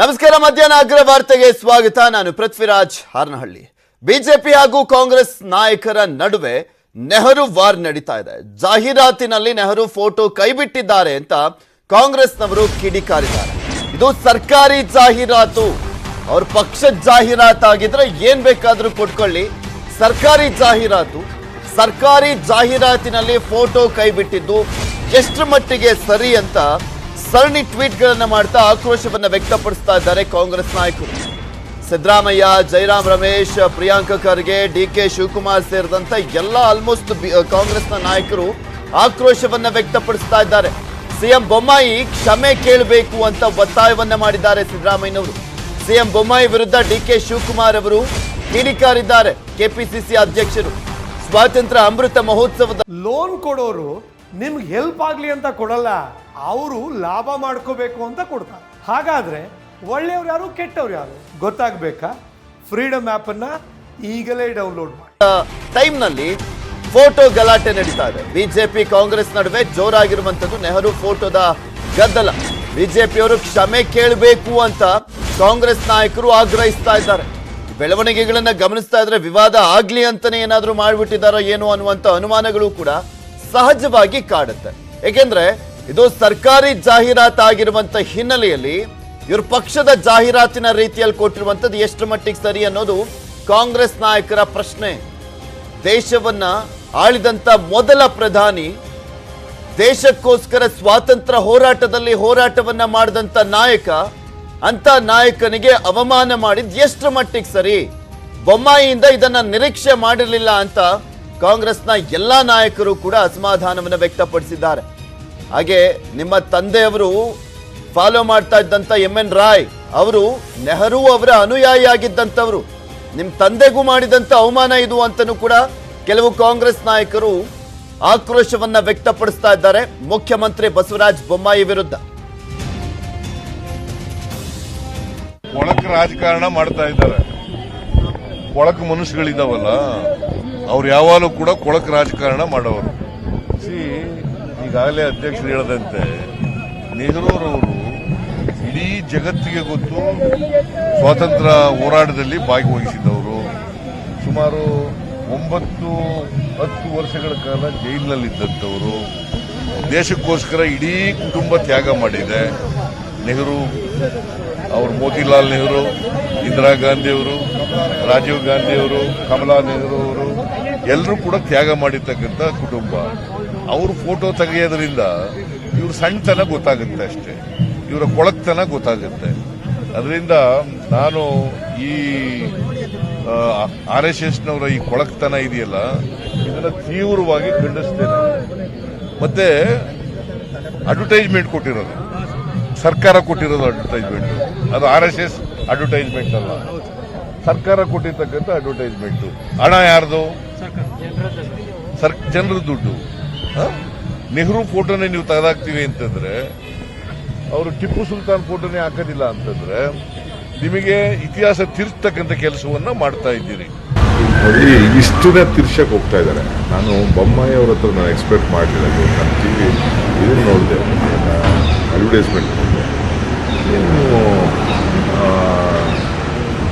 ನಮಸ್ಕಾರ. ಮಧ್ಯಾಹ್ನ ಅಗ್ರ ವಾರ್ತೆಗೆ ಸ್ವಾಗತ. ನಾನು ಪೃಥ್ವಿರಾಜ್ ಹಾರನಹಳ್ಳಿ. ಬಿಜೆಪಿ ಹಾಗೂ ಕಾಂಗ್ರೆಸ್ ನಾಯಕರ ನಡುವೆ ನೆಹರು ವಾರ್ ನಡೀತಾ ಇದೆ. ಜಾಹೀರಾತಿನಲ್ಲಿ ನೆಹರು ಫೋಟೋ ಕೈಬಿಟ್ಟಿದ್ದಾರೆ ಅಂತ ಕಾಂಗ್ರೆಸ್ನವರು ಕಿಡಿಕಾರಿದ್ದಾರೆ. ಇದು ಸರ್ಕಾರಿ ಜಾಹೀರಾತು, ಅವ್ರ ಪಕ್ಷದ ಜಾಹೀರಾತಾಗಿದ್ರೆ ಏನ್ ಬೇಕಾದ್ರೂ ಕೊಟ್ಕೊಳ್ಳಿ. ಸರ್ಕಾರಿ ಜಾಹೀರಾತಿನಲ್ಲಿ ಫೋಟೋ ಕೈಬಿಟ್ಟಿದ್ದು ಎಷ್ಟು ಮಟ್ಟಿಗೆ ಸರಿ ಅಂತ ಸರಣಿ ಟ್ವೀಟ್ಗಳನ್ನು ಮಾಡ್ತಾ ಆಕ್ರೋಶವನ್ನ ವ್ಯಕ್ತಪಡಿಸ್ತಾ ಇದ್ದಾರೆ ಕಾಂಗ್ರೆಸ್ ನಾಯಕರು. ಸಿದ್ದರಾಮಯ್ಯ, ಜೈರಾಮ್ ರಮೇಶ್, ಪ್ರಿಯಾಂಕ ಖರ್ಗೆ, ಡಿಕೆ ಶಿವಕುಮಾರ್ ಸೇರಿದಂತೆ ಎಲ್ಲ ಆಲ್ಮೋಸ್ಟ್ ಕಾಂಗ್ರೆಸ್ನ ನಾಯಕರು ಆಕ್ರೋಶವನ್ನ ವ್ಯಕ್ತಪಡಿಸ್ತಾ ಇದ್ದಾರೆ. ಸಿಎಂ ಬೊಮ್ಮಾಯಿ ಕ್ಷಮೆ ಕೇಳಬೇಕು ಅಂತ ಒತ್ತಾಯವನ್ನ ಮಾಡಿದ್ದಾರೆ ಸಿದ್ದರಾಮಯ್ಯನವರು. ಸಿಎಂ ಬೊಮ್ಮಾಯಿ ವಿರುದ್ಧ ಡಿಕೆ ಶಿವಕುಮಾರ್ ಅವರು ಕಿಡಿಕಾರಿದ್ದಾರೆ. ಕೆಪಿಸಿಸಿ ಅಧ್ಯಕ್ಷರು ಸ್ವಾತಂತ್ರ್ಯ ಅಮೃತ ಮಹೋತ್ಸವದ ಲೋನ್ ಕೊಡೋರು ನಿಮ್ಗೆ ಹೆಲ್ಪ್ ಆಗ್ಲಿ ಅಂತ ಕೊಡಲ್ಲ, ಅವರು ಲಾಭ ಮಾಡ್ಕೋಬೇಕು ಅಂತ ಕೊಡ್ತಾರೆ. ಹಾಗಾದ್ರೆ ಒಳ್ಳೆಯವ್ರು ಯಾರು, ಕೆಟ್ಟವ್ರು ಯಾರು ಗೊತ್ತಾಗ್ಬೇಕಾ? ಫ್ರೀಡಮ್ ಆಪ್ ಅನ್ನ ಈಗಲೇ ಡೌನ್ಲೋಡ್ ಮಾಡಿ. ಟೈಮ್ನಲ್ಲಿ ಫೋಟೋ ಗಲಾಟೆ ನಡೀತಾ ಇದೆ. ಬಿಜೆಪಿ ಕಾಂಗ್ರೆಸ್ ನಡುವೆ ಜೋರಾಗಿರುವಂತದ್ದು ನೆಹರು ಫೋಟೋದ ಗದ್ದಲ. ಬಿಜೆಪಿಯವರು ಕ್ಷಮೆ ಕೇಳಬೇಕು ಅಂತ ಕಾಂಗ್ರೆಸ್ ನಾಯಕರು ಆಗ್ರಹಿಸ್ತಾ ಇದ್ದಾರೆ. ಬೆಳವಣಿಗೆಗಳನ್ನ ಗಮನಿಸ್ತಾ ಇದ್ರೆ ವಿವಾದ ಆಗ್ಲಿ ಅಂತಾನೆ ಏನಾದ್ರೂ ಮಾಡ್ಬಿಟ್ಟಿದಾರೋ ಏನೋ ಅನ್ನುವಂತ ಅನುಮಾನಗಳು ಕೂಡ ಸಹಜವಾಗಿ ಕಾಡುತ್ತೆ. ಏಕೆಂದ್ರೆ ಇದು ಸರ್ಕಾರಿ ಜಾಹೀರಾತು ಆಗಿರುವಂತ ಹಿನ್ನೆಲೆಯಲ್ಲಿ ಇವ್ರ ಪಕ್ಷದ ಜಾಹೀರಾತಿನ ರೀತಿಯಲ್ಲಿ ಕೊಟ್ಟಿರುವಂತದ್ದು ಎಷ್ಟು ಮಟ್ಟಿಗೆ ಸರಿ ಅನ್ನೋದು ಕಾಂಗ್ರೆಸ್ ನಾಯಕರ ಪ್ರಶ್ನೆ. ದೇಶವನ್ನ ಆಳಿದಂತ ಮೊದಲ ಪ್ರಧಾನಿ, ದೇಶಕ್ಕೋಸ್ಕರ ಸ್ವಾತಂತ್ರ್ಯ ಹೋರಾಟವನ್ನ ಮಾಡಿದಂತ ನಾಯಕ, ಅಂತ ನಾಯಕನಿಗೆ ಅವಮಾನ ಮಾಡಿದ್ ಎಷ್ಟು ಮಟ್ಟಿಗೆ ಸರಿ? ಬೊಮ್ಮಾಯಿಯಿಂದ ಇದನ್ನ ನಿರೀಕ್ಷೆ ಮಾಡಿರಲಿಲ್ಲ ಅಂತ ಕಾಂಗ್ರೆಸ್ನ ಎಲ್ಲಾ ನಾಯಕರು ಕೂಡ ಅಸಮಾಧಾನವನ್ನು ವ್ಯಕ್ತಪಡಿಸಿದ್ದಾರೆ. ಹಾಗೆ ನಿಮ್ಮ ತಂದೆಯವರು ಫಾಲೋ ಮಾಡ್ತಾ ಇದ್ದಂತ MN ರಾಯ್ ಅವರು ನೆಹರು ಅವರ ಅನುಯಾಯಿಯಾಗಿದ್ದಂಥವ್ರು. ನಿಮ್ಮ ತಂದೆಗೂ ಮಾಡಿದಂತ ಅವಮಾನ ಇದು ಅಂತನೂ ಕೂಡ ಕೆಲವು ಕಾಂಗ್ರೆಸ್ ನಾಯಕರು ಆಕ್ರೋಶವನ್ನ ವ್ಯಕ್ತಪಡಿಸ್ತಾ ಇದ್ದಾರೆ ಮುಖ್ಯಮಂತ್ರಿ ಬಸವರಾಜ ಬೊಮ್ಮಾಯಿ ವಿರುದ್ಧ. ಕೊಳಕು ರಾಜಕಾರಣ ಮಾಡ್ತಾ ಇದ್ದಾರೆ. ಕೊಳಕು ಮನುಷ್ಯಗಳಿದಾವಲ್ಲ, ಅವ್ರು ಯಾವಾಗಲೂ ಕೂಡ ಕೊಳಕು ರಾಜಕಾರಣ ಮಾಡೋರು. ಈಗಾಗಲೇ ಅಧ್ಯಕ್ಷರು ಹೇಳದಂತೆ ನೆಹರೂರವರು ಇಡೀ ಜಗತ್ತಿಗೆ ಗೊತ್ತು ಸ್ವಾತಂತ್ರ್ಯ ಹೋರಾಟದಲ್ಲಿ ಭಾಗವಹಿಸಿದವರು. ಸುಮಾರು 9-10 ವರ್ಷಗಳ ಕಾಲ ಜೈಲಿನಲ್ಲಿದ್ದಂಥವರು. ದೇಶಕ್ಕೋಸ್ಕರ ಇಡೀ ಕುಟುಂಬ ತ್ಯಾಗ ಮಾಡಿದೆ. ನೆಹರು ಅವರು, ಮೋತಿಲಾಲ್ ನೆಹರು, ಇಂದಿರಾ ಗಾಂಧಿಯವರು, ರಾಜೀವ್ ಗಾಂಧಿಯವರು, ಕಮಲಾ ನೆಹರು ಅವರು ಎಲ್ಲರೂ ಕೂಡ ತ್ಯಾಗ ಮಾಡಿರ್ತಕ್ಕಂಥ ಕುಟುಂಬ. ಅವರು ಫೋಟೋ ತೆಗೆಯೋದ್ರಿಂದ ಇವ್ರ ಸಣ್ಣತನ ಗೊತ್ತಾಗುತ್ತೆ ಅಷ್ಟೇ, ಇವರ ಕೊಳಕ್ತನ ಗೊತ್ತಾಗುತ್ತೆ. ಅದರಿಂದ ನಾನು ಈ RSSನವರ ಈ ಕೊಳಕ್ತನ ಇದೆಯಲ್ಲ, ಇದನ್ನ ತೀವ್ರವಾಗಿ ಖಂಡಿಸ್ತೇನೆ. ಮತ್ತೆ ಅಡ್ವರ್ಟೈಸ್ಮೆಂಟ್ ಕೊಟ್ಟಿರೋದು ಸರ್ಕಾರ ಕೊಟ್ಟಿರೋದು ಅಡ್ವರ್ಟೈಸ್ಮೆಂಟ್, ಅದು RSS ಅಡ್ವರ್ಟೈಸ್ಮೆಂಟ್ ಅಲ್ಲ, ಸರ್ಕಾರ ಕೊಟ್ಟಿರ್ತಕ್ಕಂಥ ಅಡ್ವರ್ಟೈಸ್ಮೆಂಟ್. ಹಣ ಯಾರ್ದು? ಜನರ ದುಡ್ಡು. ನೆಹರು ಫೋಟೋನೇ ನೀವು ತೆಗೆದಾಕ್ತೀವಿ ಅಂತಂದ್ರೆ, ಅವರು ಟಿಪ್ಪು ಸುಲ್ತಾನ್ ಫೋಟೋನೇ ಹಾಕೋದಿಲ್ಲ ಅಂತಂದ್ರೆ ನಿಮಗೆ ಇತಿಹಾಸ ತಿರ್ಸ್ತಕ್ಕಂಥ ಕೆಲಸವನ್ನ ಮಾಡ್ತಾ ಇದ್ದೀರಿ. ಇಷ್ಟನ್ನೇ ತಿರ್ಸಕ್ಕೆ ಹೋಗ್ತಾ ಇದ್ದಾರೆ. ನಾನು ಬೊಮ್ಮಾಯಿ ಅವ್ರ ಹತ್ರ ನಾನು ಎಕ್ಸ್ಪೆಕ್ಟ್ ಮಾಡಲಿಲ್ಲ. ನಾನು TV ಇದನ್ನು ನೋಡಿದೆ, ಅಡ್ವರ್ಟೈಸ್ಮೆಂಟ್ ನೋಡಿದೆ. ನೀವು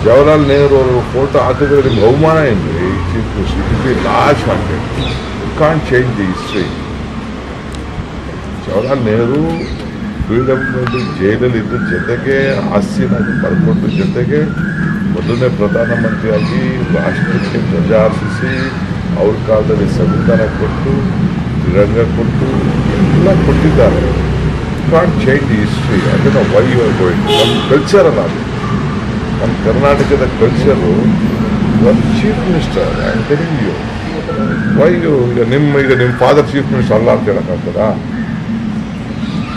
ಜವಾಹರ್ಲಾಲ್ ನೆಹರು ಅವರು ಫೋಟೋ ಹಾಕಿದ್ರೆ ನಿಮ್ಗೆ ಅವಮಾನ ಏನ್ರಿ? Large market, you can't change the history. Jawaharlal Nehru freedom ಜೈಲಲ್ಲಿದ್ದು, ಜೊತೆಗೆ ಆಸ್ತಿನ ಪಡ್ಕೊಂಡು, ಜೊತೆಗೆ ಮೊದಲನೇ ಪ್ರಧಾನಮಂತ್ರಿಯಾಗಿ ರಾಷ್ಟ್ರಕ್ಕೆ ಧ್ವಜ ಹಾರಿಸಿ ಅವ್ರ ಕಾಲದಲ್ಲಿ ಸಂವಿಧಾನ ಕೊಟ್ಟು, ತಿರಂಗ ಕೊಟ್ಟು ಎಲ್ಲ ಕೊಟ್ಟಿದ್ದಾರೆ. Can't change the history. ಅದನ್ನು ವೈ ಯು ಆರ್ ಗೋಯಿಂಗ್, ನಮ್ಮ ಕಲ್ಚರ್ ಅಲ್ಲ ಅದು. ನಮ್ಮ ಕರ್ನಾಟಕದ ಕಲ್ಚರು. ಒಂದು chief minister, I am telling you, why you ಈಗ ನಿಮ್ಮ ಫಾದರ್ ಚೀಫ್ ಮಿನಿಸ್ಟರ್ ಅಲ್ಲ ಅಂತ ಹೇಳಕ್ಕಾಗ್ತದಾ?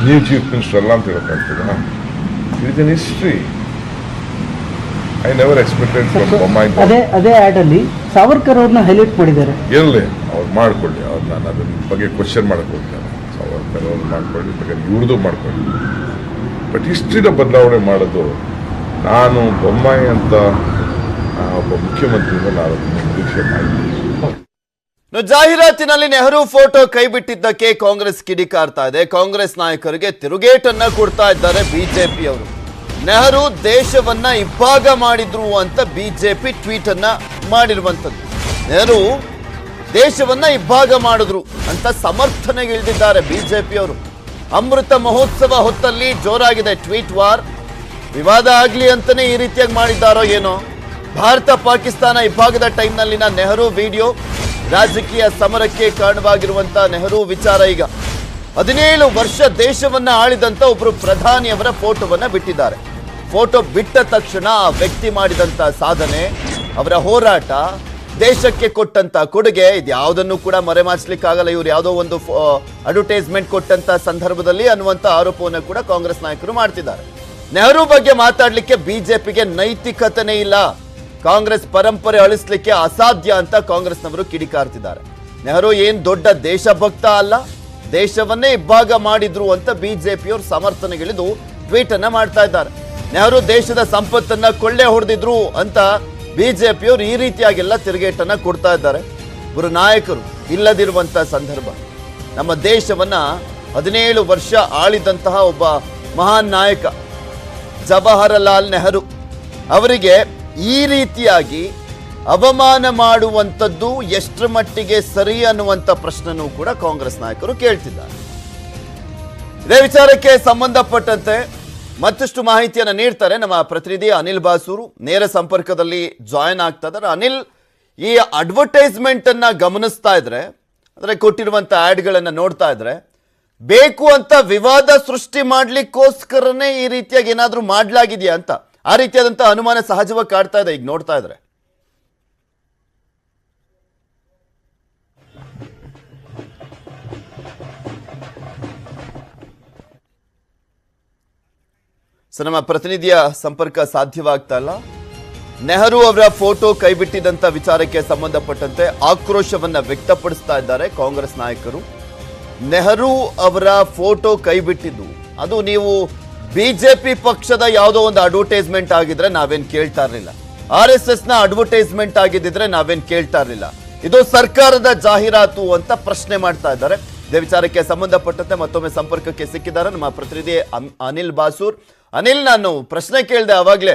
ನೀವು ಚೀಫ್ ಮಿನಿಸ್ಟರ್ ಅಲ್ಲ ಅಂತ ಹೇಳಕ್ಕಾಗ್ತದಾ? It is an history. I never expected from Bommai. ಅದೇ ಆಡ್ ಅಲ್ಲಿ ಸಾವರ್ಕರ್ ಅವ್ರನ್ನ ಹೈಲೈಟ್ ಮಾಡಿದ್ದಾರೆ. ಇರಲಿ, ಅವ್ರು ಮಾಡ್ಕೊಳ್ಳಿ. ಅವ್ರು ನಾನು ಅದ್ರ ಬಗ್ಗೆ ಕ್ವಶನ್ ಮಾಡಕ್ಕೆ ಹೋಗ್ತೇನೆ. ಸಾವರ್ಕರ್ ಅವ್ರು ಮಾಡ್ಕೊಳ್ಳಿ, ಬೇಕಾದ್ರೆ ಇವ್ರದ್ದು ಮಾಡ್ಕೊಳ್ಳಿ. ಬಟ್ ಹಿಸ್ಟ್ರಿನ ಬದಲಾವಣೆ ಮಾಡೋದು ನಾನು ಬೊಮ್ಮಾಯಿ ಅಂತ ಒಬ್ಬ ಮುಖ್ಯಮಂತ್ರಿಯಿಂದ ನಾನು ನಿರೀಕ್ಷೆ ಮಾಡಿದ್ದೀನಿ. ಜಾಹೀರಾತಿನಲ್ಲಿ ನೆಹರು ಫೋಟೋ ಕೈಬಿಟ್ಟಿದ್ದಕ್ಕೆ ಕಾಂಗ್ರೆಸ್ ಕಿಡಿಕಾರ್ತಾ ಇದೆ. ಕಾಂಗ್ರೆಸ್ ನಾಯಕರಿಗೆ ತಿರುಗೇಟನ್ನ ಕೊಡ್ತಾ ಇದ್ದಾರೆ ಬಿಜೆಪಿಯವರು. ನೆಹರು ದೇಶವನ್ನ ಇಬ್ಬಾಗ ಮಾಡಿದ್ರು ಅಂತ ಬಿಜೆಪಿ ಟ್ವೀಟ್ ಅನ್ನ ಮಾಡಿರುವಂಥದ್ದು. ನೆಹರು ದೇಶವನ್ನ ಇಬ್ಬಾಗ ಮಾಡಿದ್ರು ಅಂತ ಸಮರ್ಥನೆಗಿಳಿದಿದ್ದಾರೆ ಬಿಜೆಪಿಯವರು. ಅಮೃತ ಮಹೋತ್ಸವ ಹೊತ್ತಲ್ಲಿ ಜೋರಾಗಿದೆ ಟ್ವೀಟ್ ವಾರ್. ವಿವಾದ ಆಗ್ಲಿ ಅಂತಾನೆ ಈ ರೀತಿಯಾಗಿ ಮಾಡಿದ್ದಾರೋ ಏನೋ. ಭಾರತ ಪಾಕಿಸ್ತಾನ ಇಬ್ಬಾಗದ ಟೈಮ್ನಲ್ಲಿನ ನೆಹರು ವಿಡಿಯೋ ರಾಜಕೀಯ ಸಮರಕ್ಕೆ ಕಾರಣವಾಗಿರುವಂತ ನೆಹರು ವಿಚಾರ ಈಗ 17 ವರ್ಷ ದೇಶವನ್ನ ಆಳಿದಂತ ಒಬ್ರು ಪ್ರಧಾನಿಯವರ ಫೋಟೋವನ್ನ ಬಿಟ್ಟಿದ್ದಾರೆ. ಫೋಟೋ ಬಿಟ್ಟ ತಕ್ಷಣ ಆ ವ್ಯಕ್ತಿ ಮಾಡಿದಂತ ಸಾಧನೆ, ಅವರ ಹೋರಾಟ, ದೇಶಕ್ಕೆ ಕೊಟ್ಟಂತ ಕೊಡುಗೆ ಇದ್ಯಾವುದನ್ನು ಕೂಡ ಮರೆಮಾಚಲಿಕ್ಕಾಗಲ್ಲ. ಇವ್ರು ಯಾವುದೋ ಒಂದು ಅಡ್ವರ್ಟೈಸ್ಮೆಂಟ್ ಕೊಟ್ಟಂತ ಸಂದರ್ಭದಲ್ಲಿ ಅನ್ನುವಂತ ಆರೋಪವನ್ನು ಕೂಡ ಕಾಂಗ್ರೆಸ್ ನಾಯಕರು ಮಾಡ್ತಿದ್ದಾರೆ. ನೆಹರು ಬಗ್ಗೆ ಮಾತಾಡ್ಲಿಕ್ಕೆ ಬಿಜೆಪಿಗೆ ನೈತಿಕತೆನೇ ಇಲ್ಲ, ಕಾಂಗ್ರೆಸ್ ಪರಂಪರೆ ಅಳಿಸ್ಲಿಕ್ಕೆ ಅಸಾಧ್ಯ ಅಂತ ಕಾಂಗ್ರೆಸ್ನವರು ಕಿಡಿಕಾರ್ತಿದ್ದಾರೆ. ನೆಹರು ಏನ್ ದೊಡ್ಡ ದೇಶಭಕ್ತ ಅಲ್ಲ, ದೇಶವನ್ನೇ ಇಬ್ಬಾಗ ಮಾಡಿದ್ರು ಅಂತ ಬಿಜೆಪಿಯವರು ಸಮರ್ಥನೆಗಿಳಿದು ಟ್ವೀಟ್ ಅನ್ನ ಮಾಡ್ತಾ ಇದ್ದಾರೆ. ನೆಹರು ದೇಶದ ಸಂಪತ್ತನ್ನ ಕೊಳ್ಳೆ ಹೊಡೆದಿದ್ರು ಅಂತ ಬಿಜೆಪಿಯವರು ಈ ರೀತಿಯಾಗೆಲ್ಲ ತಿರುಗೇಟನ್ನ ಕೊಡ್ತಾ ಇದ್ದಾರೆ. ಇವರು ನಾಯಕರು ಇಲ್ಲದಿರುವಂತ ಸಂದರ್ಭ, ನಮ್ಮ ದೇಶವನ್ನ 17 ವರ್ಷ ಆಳಿದಂತಹ ಒಬ್ಬ ಮಹಾನ್ ನಾಯಕ ಜವಾಹರಲಾಲ್ ನೆಹರು ಅವರಿಗೆ ಈ ರೀತಿಯಾಗಿ ಅವಮಾನ ಮಾಡುವಂಥದ್ದು ಎಷ್ಟರ ಮಟ್ಟಿಗೆ ಸರಿ ಅನ್ನುವಂಥ ಪ್ರಶ್ನೆನೂ ಕೂಡ ಕಾಂಗ್ರೆಸ್ ನಾಯಕರು ಕೇಳ್ತಿದ್ದಾರೆ. ಇದೇ ವಿಚಾರಕ್ಕೆ ಸಂಬಂಧಪಟ್ಟಂತೆ ಮತ್ತಷ್ಟು ಮಾಹಿತಿಯನ್ನು ನೀಡ್ತಾರೆ ನಮ್ಮ ಪ್ರತಿನಿಧಿ ಅನಿಲ್ ಬಾಸೂರು. ನೇರ ಸಂಪರ್ಕದಲ್ಲಿ ಜಾಯಿನ್ ಆಗ್ತಾ ಇದ್ದಾರೆ. ಅನಿಲ್, ಈ ಅಡ್ವರ್ಟೈಸ್ಮೆಂಟ್ ಅನ್ನ ಗಮನಿಸ್ತಾ ಇದ್ರೆ, ಅಂದ್ರೆ ಕೊಟ್ಟಿರುವಂತ ಆಡ್ಗಳನ್ನ ನೋಡ್ತಾ ಇದ್ರೆ, ಬೇಕು ಅಂತ ವಿವಾದ ಸೃಷ್ಟಿ ಮಾಡ್ಲಿಕ್ಕೋಸ್ಕರನೇ ಈ ರೀತಿಯಾಗಿ ಏನಾದ್ರೂ ಮಾಡ್ಲಾಗಿದೆಯಾ ಅಂತ ಆ ರೀತಿಯಾದಂತ ಅನುಮಾನ ಸಹಜವಾಗಿ ಕಾಡ್ತಾ ಇದೆ ಈಗ ನೋಡ್ತಾ ಇದ್ರೆ. ನಮ್ಮ ಪ್ರತಿನಿಧಿಯ ಸಂಪರ್ಕ ಸಾಧ್ಯವಾಗ್ತಾ ಇಲ್ಲ. ನೆಹರು ಅವರ ಫೋಟೋ ಕೈಬಿಟ್ಟಿದ್ದಂತ ವಿಚಾರಕ್ಕೆ ಸಂಬಂಧಪಟ್ಟಂತೆ ಆಕ್ರೋಶವನ್ನ ವ್ಯಕ್ತಪಡಿಸ್ತಾ ಇದ್ದಾರೆ ಕಾಂಗ್ರೆಸ್ ನಾಯಕರು. ನೆಹರು ಅವರ ಫೋಟೋ ಕೈಬಿಟ್ಟಿದ್ದು ಅದು ನೀವು ಬಿಜೆಪಿ ಪಕ್ಷದ ಯಾವುದೋ ಒಂದು ಅಡ್ವರ್ಟೈಸ್ಮೆಂಟ್ ಆಗಿದ್ರೆ ನಾವೇನ್ ಕೇಳ್ತಾ ಇರಲಿಲ್ಲ, RSS ನ ಅಡ್ವರ್ಟೈಸ್ಮೆಂಟ್ ಆಗಿದ್ದಿದ್ರೆ ನಾವೇನ್ ಕೇಳ್ತಾ ಇರಲಿಲ್ಲ, ಇದು ಸರ್ಕಾರದ ಜಾಹೀರಾತು ಅಂತ ಪ್ರಶ್ನೆ ಮಾಡ್ತಾ ಇದ್ದಾರೆ. ಇದೇ ವಿಚಾರಕ್ಕೆ ಸಂಬಂಧಪಟ್ಟಂತೆ ಮತ್ತೊಮ್ಮೆ ಸಂಪರ್ಕಕ್ಕೆ ಸಿಕ್ಕಿದ್ದಾರೆ ನಮ್ಮ ಪ್ರತಿನಿಧಿ ಅನಿಲ್ ಬಾಸೂರ್. ಅನಿಲ್, ನಾನು ಪ್ರಶ್ನೆ ಕೇಳಿದೆ ಅವಾಗ್ಲೇ,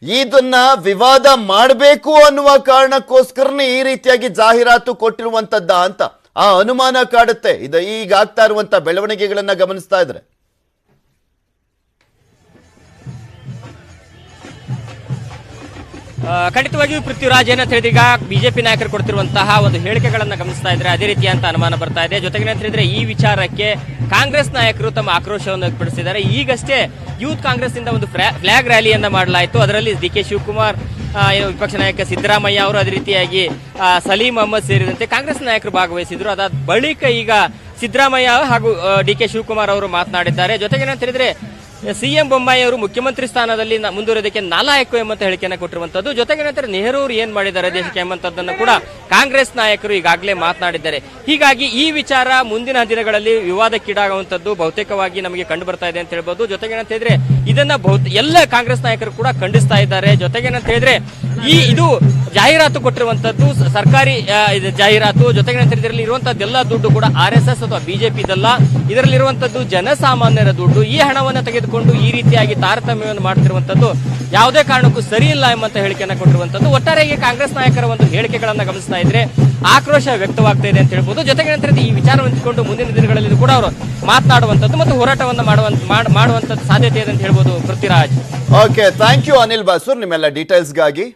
ಇದನ್ನ ವಿವಾದ ಮಾಡಬೇಕು ಅನ್ನುವ ಕಾರಣಕ್ಕೋಸ್ಕರನೇ ಈ ರೀತಿಯಾಗಿ ಜಾಹೀರಾತು ಕೊಟ್ಟಿರುವಂತದ್ದ ಅಂತ ಆ ಅನುಮಾನ ಕಾಡುತ್ತೆ ಇದು ಈಗ ಆಗ್ತಾ ಇರುವಂತ ಬೆಳವಣಿಗೆಗಳನ್ನ ಗಮನಿಸ್ತಾ ಇದ್ರೆ. ಖಂಡಿತವಾಗಿಯೂ ಪೃಥ್ವಿರಾಜ್ ಏನಂತ ಹೇಳಿದ್ರೆ, ಈಗ ಬಿಜೆಪಿ ನಾಯಕರು ಕೊಡ್ತಿರುವಂತಹ ಒಂದು ಹೇಳಿಕೆಗಳನ್ನ ಗಮನಿಸ್ತಾ ಇದ್ರೆ ಅದೇ ರೀತಿ ಅಂತ ಅನುಮಾನ ಬರ್ತಾ ಇದೆ. ಜೊತೆಗೆ ಏನಂತ ಹೇಳಿದ್ರೆ ಈ ವಿಚಾರಕ್ಕೆ ಕಾಂಗ್ರೆಸ್ ನಾಯಕರು ತಮ್ಮ ಆಕ್ರೋಶವನ್ನು ವ್ಯಕ್ತಪಡಿಸಿದ್ದಾರೆ. ಈಗಷ್ಟೇ ಯೂತ್ ಕಾಂಗ್ರೆಸ್ ಇಂದ ಒಂದು ಫ್ಲಾಗ್ ರ್ಯಾಲಿಯನ್ನ ಮಾಡಲಾಯಿತು. ಅದರಲ್ಲಿ DK ಶಿವಕುಮಾರ್, ವಿಪಕ್ಷ ನಾಯಕ ಸಿದ್ದರಾಮಯ್ಯ ಅವರು, ಅದೇ ರೀತಿಯಾಗಿ ಸಲೀಂ ಅಹಮದ್ ಸೇರಿದಂತೆ ಕಾಂಗ್ರೆಸ್ ನಾಯಕರು ಭಾಗವಹಿಸಿದ್ರು. ಅದಾದ ಬಳಿಕ ಈಗ ಸಿದ್ದರಾಮಯ್ಯ ಹಾಗೂ DK ಶಿವಕುಮಾರ್ ಅವರು ಮಾತನಾಡಿದ್ದಾರೆ. ಜೊತೆಗೆ ಏನಂತ ಹೇಳಿದ್ರೆ CM ಬೊಮ್ಮಾಯಿ ಅವರು ಮುಖ್ಯಮಂತ್ರಿ ಸ್ಥಾನದಲ್ಲಿ ಮುಂದುವರೆದಕ್ಕೆ ನಾಲಾಯಕು ಎಂಬಂತ ಹೇಳಿಕೆಯನ್ನು ಕೊಟ್ಟಿರುವಂತದ್ದು. ಜೊತೆಗೆ ನಂತರ ನೆಹರು ಅವರು ಏನ್ ಮಾಡಿದ್ದಾರೆ ದೇಶಕ್ಕೆ ಎಂಬಂತದ್ದನ್ನು ಕೂಡ ಕಾಂಗ್ರೆಸ್ ನಾಯಕರು ಈಗಾಗಲೇ ಮಾತನಾಡಿದ್ದಾರೆ. ಹೀಗಾಗಿ ಈ ವಿಚಾರ ಮುಂದಿನ ದಿನಗಳಲ್ಲಿ ವಿವಾದಕ್ಕೀಡಾಗುವಂತದ್ದು ಬಹುತೇಕವಾಗಿ ನಮಗೆ ಕಂಡು ಬರ್ತಾ ಇದೆ ಅಂತ ಹೇಳ್ಬೋದು. ಜೊತೆಗೆ ಏನಂತ ಹೇಳಿದ್ರೆ ಇದನ್ನ ಎಲ್ಲ ಕಾಂಗ್ರೆಸ್ ನಾಯಕರು ಕೂಡ ಖಂಡಿಸ್ತಾ ಇದ್ದಾರೆ. ಜೊತೆಗೆ ಏನಂತ ಹೇಳಿದ್ರೆ ಇದು ಜಾಹೀರಾತು ಕೊಟ್ಟಿರುವಂತದ್ದು ಸರ್ಕಾರಿ ಜಾಹೀರಾತು. ಜೊತೆಗೆ ಏನಂತ ಹೇಳಿದ್ರೆ ಇರುವಂತದ್ದೆಲ್ಲ ದುಡ್ಡು ಕೂಡ RSS ಅಥವಾ ಬಿಜೆಪಿದಲ್ಲ, ಇದರಲ್ಲಿರುವಂತದ್ದು ಜನಸಾಮಾನ್ಯರ ದುಡ್ಡು. ಈ ಹಣವನ್ನು ತೆಗೆದುಕೊಂಡು ಈ ರೀತಿಯಾಗಿ ತಾರತಮ್ಯವನ್ನು ಮಾಡ್ತಿರುವಂತದ್ದು ಯಾವುದೇ ಕಾರಣಕ್ಕೂ ಸರಿ ಇಲ್ಲ ಎಂಬಂತ ಹೇಳಿಕೆಯನ್ನು ಕೊಟ್ಟಿರುವಂತದ್ದು. ಒಟ್ಟಾರೆಯಾಗಿ ಕಾಂಗ್ರೆಸ್ ನಾಯಕರ ಒಂದು ಹೇಳಿಕೆಗಳನ್ನ ಗಮನಿಸ್ತಾ ಇದ್ರೆ ಆಕ್ರೋಶ ವ್ಯಕ್ತವಾಗ್ತಾ ಇದೆ ಅಂತ ಹೇಳ್ಬೋದು. ಜೊತೆಗೆ ಏನಂತ ಈ ವಿಚಾರವನ್ನು ಇಟ್ಟುಕೊಂಡು ಮುಂದಿನ ದಿನಗಳಲ್ಲಿ ಕೂಡ ಅವರು ಮಾತನಾಡುವಂತದ್ದು ಮತ್ತು ಹೋರಾಟವನ್ನು ಮಾಡುವಂತದ್ದು ಸಾಧ್ಯತೆ ಇದೆ ಅಂತ ಹೇಳ್ಬೋದು. Prithviraj, okay, thank you Anil Basur ನಿಮ್ಮೆಲ್ಲ ಡೀಟೇಲ್ಸ್ಗಾಗಿ.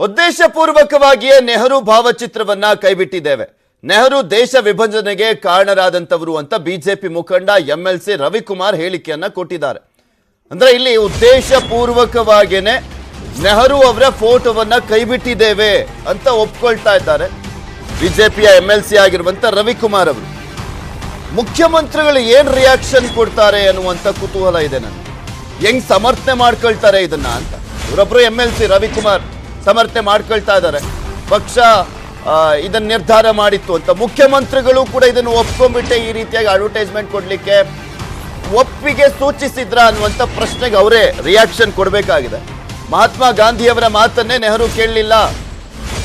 ಉದ್ದೇಶಪೂರ್ವಕವಾಗಿಯೇ ನೆಹರು ಭಾವಚಿತ್ರವನ್ನ ಕೈಬಿಟ್ಟಿದ್ದೇವೆ, ನೆಹರು ದೇಶ ವಿಭಜನೆಗೆ ಕಾರಣರಾದಂತವರು ಅಂತ ಬಿಜೆಪಿ ಮುಖಂಡ MLC ರವಿಕುಮಾರ್ ಹೇಳಿಕೆಯನ್ನ ಕೊಟ್ಟಿದ್ದಾರೆ. ಅಂದ್ರೆ ಇಲ್ಲಿ ಉದ್ದೇಶಪೂರ್ವಕವಾಗಿಯೇ ನೆಹರು ಅವರ ಫೋಟೋವನ್ನ ಕೈಬಿಟ್ಟಿದ್ದೇವೆ ಅಂತ ಒಪ್ಕೊಳ್ತಾ ಇದ್ದಾರೆ ಬಿಜೆಪಿಯ MLC ಆಗಿರುವಂತ ರವಿಕುಮಾರ್ ಅವರು. ಮುಖ್ಯಮಂತ್ರಿಗಳು ಏನ್ ರಿಯಾಕ್ಷನ್ ಕೊಡ್ತಾರೆ ಅನ್ನುವಂತ ಕುತೂಹಲ ಇದೆ ನನಗೆ. ಹೆಂಗ್ ಸಮರ್ಥನೆ ಮಾಡ್ಕೊಳ್ತಾರೆ ಇದನ್ನ ಅಂತ. ಇವರೊಬ್ರು MLC ರವಿಕುಮಾರ್ ಸಮರ್ಥನೆ ಮಾಡ್ಕೊಳ್ತಾ ಇದ್ದಾರೆ, ಪಕ್ಷ ಇದನ್ನ ನಿರ್ಧಾರ ಮಾಡಿತ್ತು ಅಂತ. ಮುಖ್ಯಮಂತ್ರಿಗಳು ಕೂಡ ಇದನ್ನು ಒಪ್ಕೊಂಡ್ಬಿಟ್ಟೆ ಈ ರೀತಿಯಾಗಿ ಅಡ್ವರ್ಟೈಸ್ಮೆಂಟ್ ಕೊಡ್ಲಿಕ್ಕೆ ಒಪ್ಪಿಗೆ ಸೂಚಿಸಿದ್ರ ಅನ್ನುವಂಥ ಪ್ರಶ್ನೆಗೆ ಅವರೇ ರಿಯಾಕ್ಷನ್ ಕೊಡಬೇಕಾಗಿದೆ. ಮಹಾತ್ಮ ಗಾಂಧಿಯವರ ಮಾತನ್ನೇ ನೆಹರು ಕೇಳಲಿಲ್ಲ,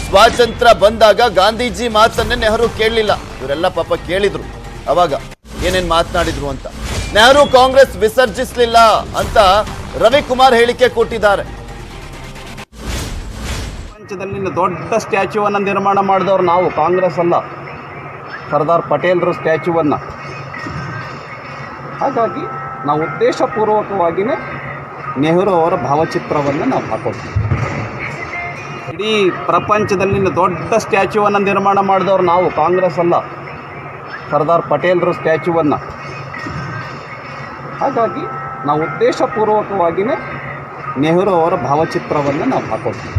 ಸ್ವಾತಂತ್ರ್ಯ ಬಂದಾಗ ಗಾಂಧೀಜಿ ಮಾತನ್ನೇ ನೆಹರು ಕೇಳಲಿಲ್ಲ. ಇವರೆಲ್ಲ ಪಾಪ ಕೇಳಿದ್ರು ಅವಾಗ ಏನೇನ್ ಮಾತನಾಡಿದ್ರು ಅಂತ. ನೆಹರು ಕಾಂಗ್ರೆಸ್ ವಿಸರ್ಜಿಸಲಿಲ್ಲ ಅಂತ ರವಿಕುಮಾರ್ ಹೇಳಿಕೆ ಕೊಟ್ಟಿದ್ದಾರೆ. ಪ್ರಪಂಚದಲ್ಲಿ ದೊಡ್ಡ ಸ್ಟ್ಯಾಚ್ಯೂವನ್ನು ನಿರ್ಮಾಣ ಮಾಡಿದವರು ನಾವು, ಕಾಂಗ್ರೆಸ್ ಅಲ್ಲ, ಸರ್ದಾರ್ ಪಟೇಲ್ರು ಸ್ಟ್ಯಾಚ್ಯೂವನ್ನು. ಹಾಗಾಗಿ ನಾವು ಉದ್ದೇಶಪೂರ್ವಕವಾಗಿಯೇ ನೆಹರು ಅವರ ಭಾವಚಿತ್ರವನ್ನು ನಾವು ಹಾಕೋತೀವಿ. ಇಡೀ ಪ್ರಪಂಚದಲ್ಲಿ ದೊಡ್ಡ ಸ್ಟ್ಯಾಚ್ಯೂವನ್ನು ನಿರ್ಮಾಣ ಮಾಡಿದವರು ನಾವು, ಕಾಂಗ್ರೆಸ್ ಅಲ್ಲ, ಸರ್ದಾರ್ ಪಟೇಲ್ರು ಸ್ಟ್ಯಾಚ್ಯೂವನ್ನು. ಹಾಗಾಗಿ ನಾವು ಉದ್ದೇಶಪೂರ್ವಕವಾಗಿಯೇ ನೆಹರು ಅವರ ಭಾವಚಿತ್ರವನ್ನು ನಾವು ಹಾಕೋತೀವಿ.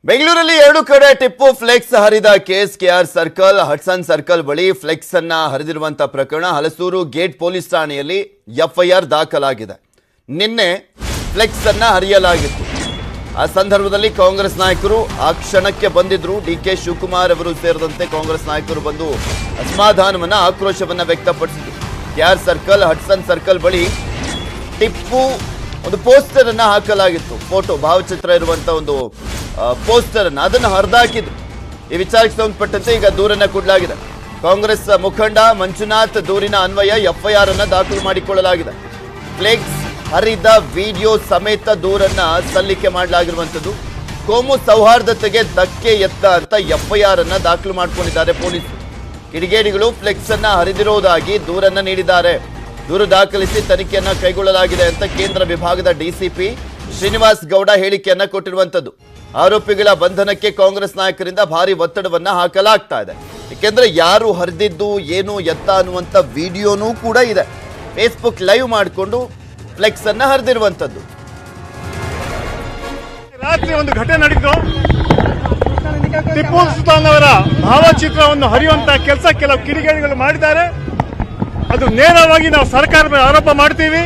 ಬೆಂಗಳೂರಲ್ಲಿ 2 ಕಡೆ ಟಿಪ್ಪು ಫ್ಲೆಕ್ಸ್ ಹರಿದ case. KR circle, Hudson circle ಬಳಿ ಫ್ಲೆಕ್ಸ್ ಅನ್ನ ಹರಿದಿರುವಂತಹ ಪ್ರಕರಣ ಹಲಸೂರು ಗೇಟ್ ಪೊಲೀಸ್ ಠಾಣೆಯಲ್ಲಿ ಎಫ್ಐಆರ್ ದಾಖಲಾಗಿದೆ. ನಿನ್ನೆ ಫ್ಲೆಕ್ಸ್ ಅನ್ನ ಹರಿಯಲಾಗಿತ್ತು. ಆ ಸಂದರ್ಭದಲ್ಲಿ ಕಾಂಗ್ರೆಸ್ ನಾಯಕರು ಆ ಕ್ಷಣಕ್ಕೆ ಬಂದಿದ್ರು. ಡಿಕೆ ಶಿವಕುಮಾರ್ ಅವರು ಸೇರಿದಂತೆ ಕಾಂಗ್ರೆಸ್ ನಾಯಕರು ಬಂದು ಅಸಮಾಧಾನವನ್ನ, ಆಕ್ರೋಶವನ್ನ ವ್ಯಕ್ತಪಡಿಸಿದ್ರು. ಕೆಆರ್ ಸರ್ಕಲ್, ಹಡ್ಸನ್ ಸರ್ಕಲ್ ಬಳಿ ಟಿಪ್ಪು ಒಂದು ಪೋಸ್ಟರ್ ಅನ್ನ ಹಾಕಲಾಗಿತ್ತು. ಫೋಟೋ, ಭಾವಚಿತ್ರ ಇರುವಂತ ಒಂದು ಪೋಸ್ಟರ್ ಅನ್ನ ಅದನ್ನು ಹರಿದಾಕಿದ್ರು. ಈ ವಿಚಾರಕ್ಕೆ ಸಂಬಂಧಪಟ್ಟಂತೆ ಈಗ ದೂರನ್ನ ಕೊಡಲಾಗಿದೆ. ಕಾಂಗ್ರೆಸ್ ಮುಖಂಡ ಮಂಜುನಾಥ್ ದೂರಿನ ಅನ್ವಯ ಎಫ್ಐಆರ್ ಅನ್ನ ದಾಖಲು ಮಾಡಿಕೊಳ್ಳಲಾಗಿದೆ. ಫ್ಲೆಕ್ಸ್ ಹರಿದ ವಿಡಿಯೋ ಸಮೇತ ದೂರನ್ನ ಸಲ್ಲಿಕೆ ಮಾಡಲಾಗಿರುವಂತದ್ದು. ಕೋಮು ಸೌಹಾರ್ದತೆಗೆ ಧಕ್ಕೆ ಎತ್ತ ಅಂತ ಎಫ್ಐಆರ್ ಅನ್ನ ದಾಖಲು ಮಾಡಿಕೊಂಡಿದ್ದಾರೆ ಪೊಲೀಸರು. ಕಿಡಿಗೇಡಿಗಳು ಫ್ಲೆಕ್ಸ್ ಅನ್ನ ಹರಿದಿರುವುದಾಗಿ ದೂರನ್ನ ನೀಡಿದ್ದಾರೆ. ದೂರು ದಾಖಲಿಸಿ ತನಿಖೆಯನ್ನ ಕೈಗೊಳ್ಳಲಾಗಿದೆ ಅಂತ ಕೇಂದ್ರ ವಿಭಾಗದ ಡಿಸಿಪಿ ಶ್ರೀನಿವಾಸ್ ಗೌಡ ಹೇಳಿಕೆಯನ್ನ ಕೊಟ್ಟಿರುವಂತದ್ದು. ಆರೋಪಿಗಳ ಬಂಧನಕ್ಕೆ ಕಾಂಗ್ರೆಸ್ ನಾಯಕರಿಂದ ಭಾರಿ ಒತ್ತಡವನ್ನ ಹಾಕಲಾಗ್ತಾ ಇದೆ. ಏಕೆಂದ್ರೆ ಯಾರು ಹರಿದಿದ್ದು, ಏನು ಎತ್ತ ಅನ್ನುವಂಥ ವಿಡಿಯೋನೂ ಕೂಡ ಇದೆ. ಫೇಸ್ಬುಕ್ ಲೈವ್ ಮಾಡಿಕೊಂಡು ಫ್ಲೆಕ್ಸ್ ಅನ್ನ ಹರಿದಿರುವಂತದ್ದು. ರಾತ್ರಿ ಒಂದು ಘಟನೆ ನಡೆದಿದ್ದು. ಟಿಪ್ಪು ಸುಲ್ತಾನ್ ಅವರ ಭಾವಚಿತ್ರವನ್ನು ಹರಿಯುವಂತ ಕೆಲಸ ಕೆಲವು ಕಿಡಿಗೇಡಿಗಳು ಮಾಡಿದ್ದಾರೆ. ಅದು ನೇರವಾಗಿ ನಾವು ಸರ್ಕಾರದ ಮೇಲೆ ಆರೋಪ ಮಾಡ್ತೀವಿ.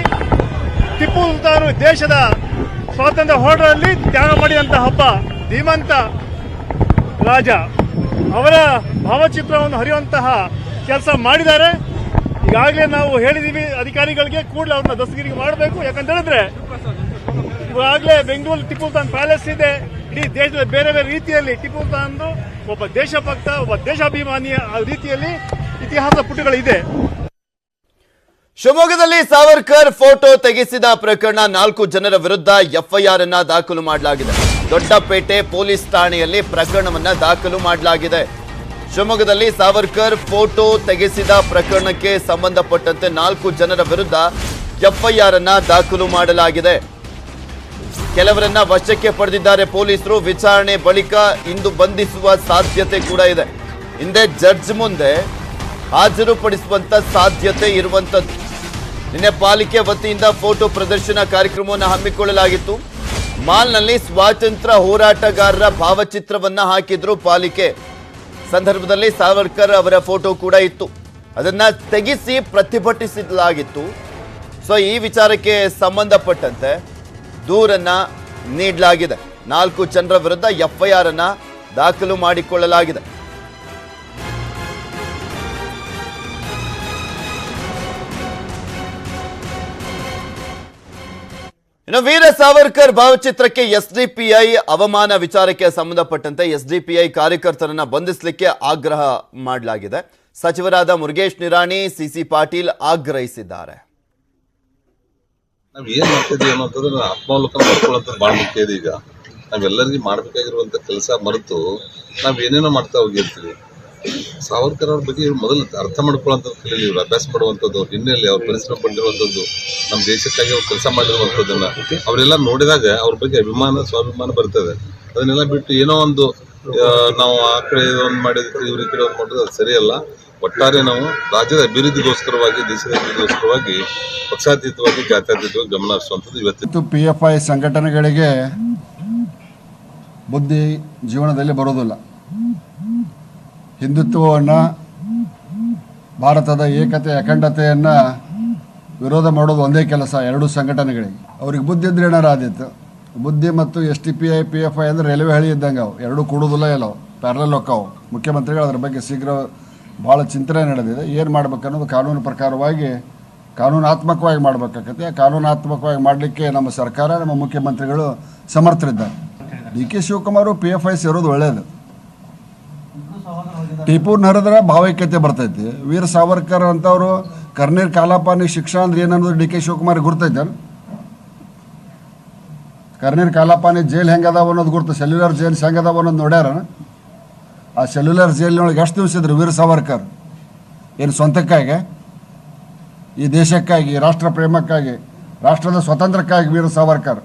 ಟಿಪ್ಪು ಸುಲ್ತಾನ್ ದೇಶದ ಸ್ವಾತಂತ್ರ್ಯ ಹೋರಾಟದಲ್ಲಿ ತ್ಯಾಗ ಮಾಡಿದಂತ ಹಬ್ಬ, ಧೀಮಂತ ರಾಜ, ಅವರ ಭಾವಚಿತ್ರವನ್ನು ಹರಿಯುವಂತಹ ಕೆಲಸ ಮಾಡಿದ್ದಾರೆ. ಈಗಾಗಲೇ ನಾವು ಹೇಳಿದೀವಿ ಅಧಿಕಾರಿಗಳಿಗೆ, ಕೂಡಲೇ ಅವ್ರನ್ನ ದಸ್ತಗಿರಿ ಮಾಡಬೇಕು. ಯಾಕಂತ ಹೇಳಿದ್ರೆ ಈಗಾಗಲೇ ಬೆಂಗಳೂರು ಟಿಪ್ಪು ಸುಲ್ತಾನ್ ಪ್ಯಾಲೇಸ್ ಇದೆ. ಇಡೀ ದೇಶದ ಬೇರೆ ಬೇರೆ ರೀತಿಯಲ್ಲಿ ಟಿಪ್ಪು ಸುಲ್ತಾನ್ ಒಬ್ಬ ದೇಶಭಕ್ತ, ಒಬ್ಬ ದೇಶಾಭಿಮಾನಿಯ ರೀತಿಯಲ್ಲಿ ಇತಿಹಾಸ ಪುಟಗಳಿದೆ. ಶಿವಮೊಗ್ಗದಲ್ಲಿ ಸಾವರ್ಕರ್ ಫೋಟೋ ತೆಗೆಸಿದ ಪ್ರಕರಣ 4 ಜನರ ವಿರುದ್ಧ ಎಫ್ಐಆರ್ ಅನ್ನ ದಾಖಲು ಮಾಡಲಾಗಿದೆ. ದೊಡ್ಡಪೇಟೆ ಪೊಲೀಸ್ ಠಾಣೆಯಲ್ಲಿ ಪ್ರಕರಣವನ್ನ ದಾಖಲು ಮಾಡಲಾಗಿದೆ. ಶಿವಮೊಗ್ಗದಲ್ಲಿ ಸಾವರ್ಕರ್ ಫೋಟೋ ತೆಗೆಸಿದ ಪ್ರಕರಣಕ್ಕೆ ಸಂಬಂಧಪಟ್ಟಂತೆ 4 ಜನರ ವಿರುದ್ಧ ಎಫ್ಐಆರ್ ಅನ್ನ ದಾಖಲು ಮಾಡಲಾಗಿದೆ. ಕೆಲವರನ್ನ ವಶಕ್ಕೆ ಪಡೆದಿದ್ದಾರೆ ಪೊಲೀಸರು. ವಿಚಾರಣೆ ಬಳಿಕ ಇಂದು ಬಂಧಿಸುವ ಸಾಧ್ಯತೆ ಕೂಡ ಇದೆ. ಹಿಂದೆ ಜಡ್ಜ್ ಮುಂದೆ ಹಾಜರುಪಡಿಸುವಂತ ಸಾಧ್ಯತೆ ಇರುವಂತದ್ದು. ನಿನ್ನೆ ಪಾಲಿಕೆ ವತಿಯಿಂದ ಫೋಟೋ ಪ್ರದರ್ಶನ ಕಾರ್ಯಕ್ರಮವನ್ನು ಹಮ್ಮಿಕೊಳ್ಳಲಾಗಿತ್ತು. ಮಾಲ್ನಲ್ಲಿ ಸ್ವಾತಂತ್ರ್ಯ ಹೋರಾಟಗಾರರ ಭಾವಚಿತ್ರವನ್ನ ಹಾಕಿದ್ರು ಪಾಲಿಕೆ. ಸಂದರ್ಭದಲ್ಲಿ ಸಾವರ್ಕರ್ ಅವರ ಫೋಟೋ ಕೂಡ ಇತ್ತು. ಅದನ್ನ ತೆಗೆಸಿ ಪ್ರತಿಭಟಿಸಲಾಗಿತ್ತು. ಸೊ ಈ ವಿಚಾರಕ್ಕೆ ಸಂಬಂಧಪಟ್ಟಂತೆ ದೂರನ್ನ ನೀಡಲಾಗಿದೆ. 4 ಜನರ ವಿರುದ್ಧ ಎಫ್ಐಆರ್ ಅನ್ನ ದಾಖಲು ಮಾಡಿಕೊಳ್ಳಲಾಗಿದೆ. ಇನ್ನು ವೀರ ಸಾವರ್ಕರ್ ಭಾವಚಿತ್ರಕ್ಕೆ ಎಸ್ಡಿಪಿಐ ಅವಮಾನ ವಿಚಾರಕ್ಕೆ ಸಂಬಂಧಪಟ್ಟಂತೆ ಎಸ್ಡಿಪಿಐ ಕಾರ್ಯಕರ್ತರನ್ನ ಬಂಧಿಸಲಿಕ್ಕೆ ಆಗ್ರಹ ಮಾಡಲಾಗಿದೆ. ಸಚಿವರಾದ ಮುರುಗೇಶ್ ನಿರಾಣಿ, ಸಿಸಿ ಪಾಟೀಲ್ ಆಗ್ರಹಿಸಿದ್ದಾರೆ. ನಾವ್ ಏನ್ ಮಾಡ್ತಿದೀವಿ ಅನ್ನೋದನ್ನ ಆತ್ಮಾವಲೋಕನ ಮಾಡ್ಕೊಳ್ಳೋದು ಬಹಳ ಮುಖ್ಯ ಇದೆ. ಈಗ ನಾವೆಲ್ಲರಿಗೂ ಮಾಡ್ಬೇಕಾಗಿರುವಂತ ಕೆಲಸ ಮರೆತು ನಾವ್ ಏನೇನೋ ಮಾಡ್ತಾ ಹೋಗಿರ್ತೀವಿ. ಸಾವರ್ಕರ್ ಅವ್ರ ಬಗ್ಗೆ ಮೊದಲು ಅರ್ಥ ಮಾಡ್ಕೊಳ್ಳುವಂತ ಕಲೀಲಿ, ಇವ್ರು ಅಭ್ಯಾಸ ಮಾಡುವಂಥದ್ದು, ಹಿನ್ನೆಲೆ ಅವ್ರು ಪರಿಶ್ರಮ ಪಟ್ಟಿರುವಂಥದ್ದು, ನಮ್ಮ ದೇಶಕ್ಕಾಗಿ ಅವ್ರು ಕೆಲಸ ಮಾಡಿರುವಂಥದ್ದನ್ನ ಅವರೆಲ್ಲ ನೋಡಿದಾಗ ಅವ್ರ ಬಗ್ಗೆ ಅಭಿಮಾನ, ಸ್ವಾಭಿಮಾನ ಬರ್ತದೆ. ಅದನ್ನೆಲ್ಲ ಬಿಟ್ಟು ಏನೋ ಒಂದು ನಾವು ಆ ಕಡೆ ಒಂದು ಮಾಡಿದ್ರೆ ಇವ್ರ ಕಡೆ ಒಂದು ಮಾಡೋದು ಅದು ಸರಿಯಲ್ಲ. ಒಟ್ಟಾರೆ ನಾವು ರಾಜ್ಯದ ಅಭಿವೃದ್ಧಿಗೋಸ್ಕರವಾಗಿ, ದೇಶದ ಅಭಿವೃದ್ಧಿಗೋಸ್ಕರವಾಗಿ ಪಕ್ಷಾತೀತವಾಗಿ, ಜಾತ್ಯತೀತವಾಗಿ ಗಮನ ಹರಿಸುವಂಥದ್ದು ಇವತ್ತು. PFI ಸಂಘಟನೆಗಳಿಗೆ ಬುದ್ಧಿ ಜೀವನದಲ್ಲಿ ಬರೋದಿಲ್ಲ. ಹಿಂದುತ್ವವನ್ನು, ಭಾರತದ ಏಕತೆ ಅಖಂಡತೆಯನ್ನು ವಿರೋಧ ಮಾಡೋದು ಒಂದೇ ಕೆಲಸ ಎರಡೂ ಸಂಘಟನೆಗಳಿಗೆ. ಅವ್ರಿಗೆ ಬುದ್ಧಿ ಇದ್ರೆ ಏನಾರು ಆದಿತ್ತು. ಬುದ್ಧಿ ಮತ್ತು STPI PFI ಅಂದರೆ ರೈಲ್ವೆ ಹಳಿ ಇದ್ದಂಗೆ ಅವು ಎರಡೂ ಕೂಡೋದಿಲ್ಲ. ಎಲ್ಲವು ಪ್ಯಾರಲಲ್ ಹೊಕ್ಕವು. ಮುಖ್ಯಮಂತ್ರಿಗಳು ಅದ್ರ ಬಗ್ಗೆ ಶೀಘ್ರ ಭಾಳ ಚಿಂತನೆ ನಡೆದಿದೆ. ಏನು ಮಾಡ್ಬೇಕನ್ನೋದು ಕಾನೂನು ಪ್ರಕಾರವಾಗಿ ಕಾನೂನಾತ್ಮಕವಾಗಿ ಮಾಡಬೇಕಾಗತ್ತೆ. ಆ ಕಾನೂನಾತ್ಮಕವಾಗಿ ಮಾಡಲಿಕ್ಕೆ ನಮ್ಮ ಸರ್ಕಾರ, ನಮ್ಮ ಮುಖ್ಯಮಂತ್ರಿಗಳು ಸಮರ್ಥರಿದ್ದಾರೆ. DK ಶಿವಕುಮಾರು PFI ಸೇರೋದು ಒಳ್ಳೆಯದು. ಟಿಪ್ಪು ಹರಿದ್ರೆ ಭಾವೈಕ್ಯತೆ ಬರ್ತೈತಿ. ವೀರ ಸಾವರ್ಕರ್ ಅಂತವರು ಕರ್ನೀರ್ ಕಾಲಾಪಾನಿ ಶಿಕ್ಷಾ ಅಂದ್ರೆ ಏನನ್ನೋದು ಡಿ ಕೆ ಶಿವಕುಮಾರ್ ಗುರ್ತೈತೆ. ಕರ್ನೀರ್ ಕಾಲಾಪಾನಿ ಜೈಲ್ ಹೆಂಗದಾವ ಅನ್ನೋದು ಗುರ್ತು, ಸೆಲ್ಯುಲರ್ ಜೈಲ್ಸ್ ಹೆಂಗದಾವ ಅನ್ನೋದು ನೋಡ್ಯಾರ. ಆ ಸೆಲ್ಯುಲರ್ ಜೈಲಿನೊಳಗೆ ಎಷ್ಟು ದಿವಸ ಇದ್ರು ವೀರ ಸಾವರ್ಕರ್? ಏನು ಸ್ವಂತಕ್ಕಾಗಿ, ಈ ದೇಶಕ್ಕಾಗಿ, ರಾಷ್ಟ್ರ ಪ್ರೇಮಕ್ಕಾಗಿ, ರಾಷ್ಟ್ರದ ಸ್ವಾತಂತ್ರ್ಯಕ್ಕಾಗಿ ವೀರ ಸಾವರ್ಕರ್.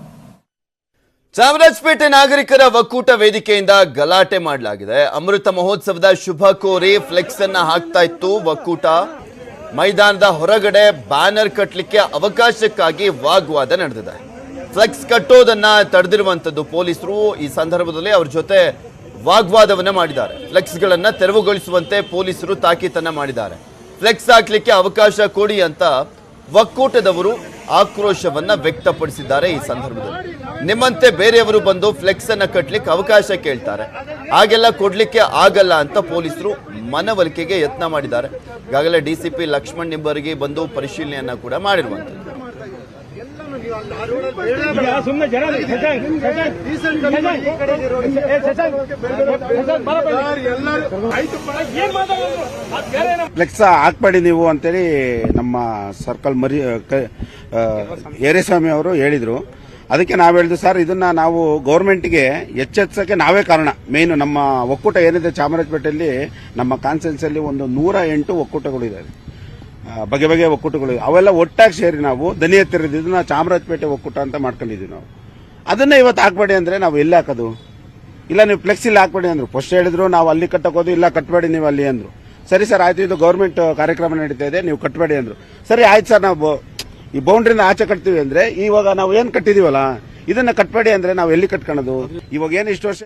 ಚಾಮರಾಜಪೇಟೆ ನಾಗರಿಕರ ಒಕ್ಕೂಟ ವೇದಿಕೆಯಿಂದ ಗಲಾಟೆ ಮಾಡಲಾಗಿದೆ. ಅಮೃತ ಮಹೋತ್ಸವದ ಶುಭ ಕೋರಿ ಫ್ಲೆಕ್ಸ್ ಅನ್ನ ಹಾಕ್ತಾ ಇತ್ತು ಒಕ್ಕೂಟ. ಮೈದಾನದ ಹೊರಗಡೆ ಬ್ಯಾನರ್ ಕಟ್ಟಲಿಕ್ಕೆ ಅವಕಾಶಕ್ಕಾಗಿ ವಾಗ್ವಾದ ನಡೆದಿದೆ. ಫ್ಲೆಕ್ಸ್ ಕಟ್ಟೋದನ್ನ ತಡೆದಿರುವಂತದ್ದು ಪೊಲೀಸರು. ಈ ಸಂದರ್ಭದಲ್ಲಿ ಅವ್ರ ಜೊತೆ ವಾಗ್ವಾದವನ್ನ ಮಾಡಿದ್ದಾರೆ. ಫ್ಲೆಕ್ಸ್ ಗಳನ್ನ ತೆರವುಗೊಳಿಸುವಂತೆ ಪೊಲೀಸರು ತಾಕೀತನ್ನ ಮಾಡಿದ್ದಾರೆ. ಫ್ಲೆಕ್ಸ್ ಹಾಕ್ಲಿಕ್ಕೆ ಅವಕಾಶ ಕೊಡಿ ಅಂತ ಒಕ್ಕೂಟದವರು ಆಕ್ರೋಶವನ್ನ ವ್ಯಕ್ತಪಡಿಸಿದ್ದಾರೆ. ಈ ಸಂದರ್ಭದಲ್ಲಿ ನಿಮ್ಮಂತೆ ಬೇರೆಯವರು ಬಂದು ಫ್ಲೆಕ್ಸ್ ಅನ್ನ ಕಟ್ಲಿಕ್ಕೆ ಅವಕಾಶ ಕೇಳ್ತಾರೆ, ಹಾಗೆಲ್ಲ ಕೊಡ್ಲಿಕ್ಕೆ ಆಗಲ್ಲ ಅಂತ ಪೊಲೀಸರು ಮನವೊಲಿಕೆಗೆ ಯತ್ನ ಮಾಡಿದ್ದಾರೆ. ಈಗಾಗಲೇ ಡಿಸಿಪಿ ಲಕ್ಷ್ಮಣ್ ನಿಂಬರಿಗೆ ಬಂದು ಪರಿಶೀಲನೆಯನ್ನ ಕೂಡ ಮಾಡಿರುವಂತದ್ದು. ಫ್ಲೆಕ್ಸ್ ಹಾಕ್ಬೇಡಿ ನೀವು ಅಂತೇಳಿ ನಮ್ಮ ಸರ್ಕಲ್ ಏರೇಸ್ವಾಮಿ ಅವರು ಹೇಳಿದ್ರು. ಅದಕ್ಕೆ ನಾವು ಹೇಳಿದ್ವಿ, ಸರ್ ಇದನ್ನ ನಾವು ಗೌರ್ಮೆಂಟ್ಗೆ ಎಚ್ಚೆತ್ತಕ್ಕೆ ನಾವೇ ಕಾರಣ. ಮೇನ್ ನಮ್ಮ ಒಕ್ಕೂಟ ಏನಿದೆ ಚಾಮರಾಜಪೇಟೆಯಲ್ಲಿ, ನಮ್ಮ ಕಾನ್ಸ್ಟಿಟ್ಯೂನ್ಸಿಯಲ್ಲಿ ಒಂದು 108 ಒಕ್ಕೂಟಗಳಿದೆ, ಬಗೆ ಬಗೆಯ ಒಕ್ಕೂಟಗಳು. ಅವೆಲ್ಲ ಒಟ್ಟಾಗಿ ಸೇರಿ ನಾವು ದನಿ ಎತ್ತಿರೋದು, ಇದನ್ನ ಚಾಮರಾಜಪೇಟೆ ಒಕ್ಕೂಟ ಅಂತ ಮಾಡ್ಕೊಂಡಿದ್ವಿ ನಾವು. ಅದನ್ನ ಇವತ್ತು ಹಾಕ್ಬೇಡಿ ಅಂದ್ರೆ ನಾವು ಎಲ್ಲಿ ಹಾಕೋದು? ಇಲ್ಲ ನೀವು ಫ್ಲೆಕ್ಸ್ ಇಲ್ಲಿ ಹಾಕ್ಬೇಡಿ ಅಂದ್ರು. ಫಸ್ಟ್ ಹೇಳಿದ್ರು ನಾವು ಅಲ್ಲಿ ಕಟ್ಟಕೋದು, ಇಲ್ಲ ಕಟ್ಟಬೇಡಿ ನೀವು ಅಲ್ಲಿ ಅಂದ್ರು. ಸರಿ ಸರ್ ಆಯ್ತು, ಇದು ಗೌರ್ಮೆಂಟ್ ಕಾರ್ಯಕ್ರಮ ನಡೀತಾ ಇದೆ, ನೀವು ಕಟ್ಟಬೇಡಿ ಅಂದ್ರು. ಸರಿ ಆಯ್ತು ಸರ್, ನಾವು ಈ ಬೌಂಡ್ರಿನ ಆಚೆ ಕಟ್ತೀವಿ ಅಂದ್ರೆ, ಇವಾಗ ನಾವು ಏನ್ ಕಟ್ಟಿದೀವಲ್ಲ ಇದನ್ನ ಕಟ್ಟಬೇಡಿ ಅಂದ್ರೆ ನಾವು ಎಲ್ಲಿ ಕಟ್ಕೊಳ್ಳೋದು? ಇವಾಗ ಏನು ಇಷ್ಟು ವರ್ಷ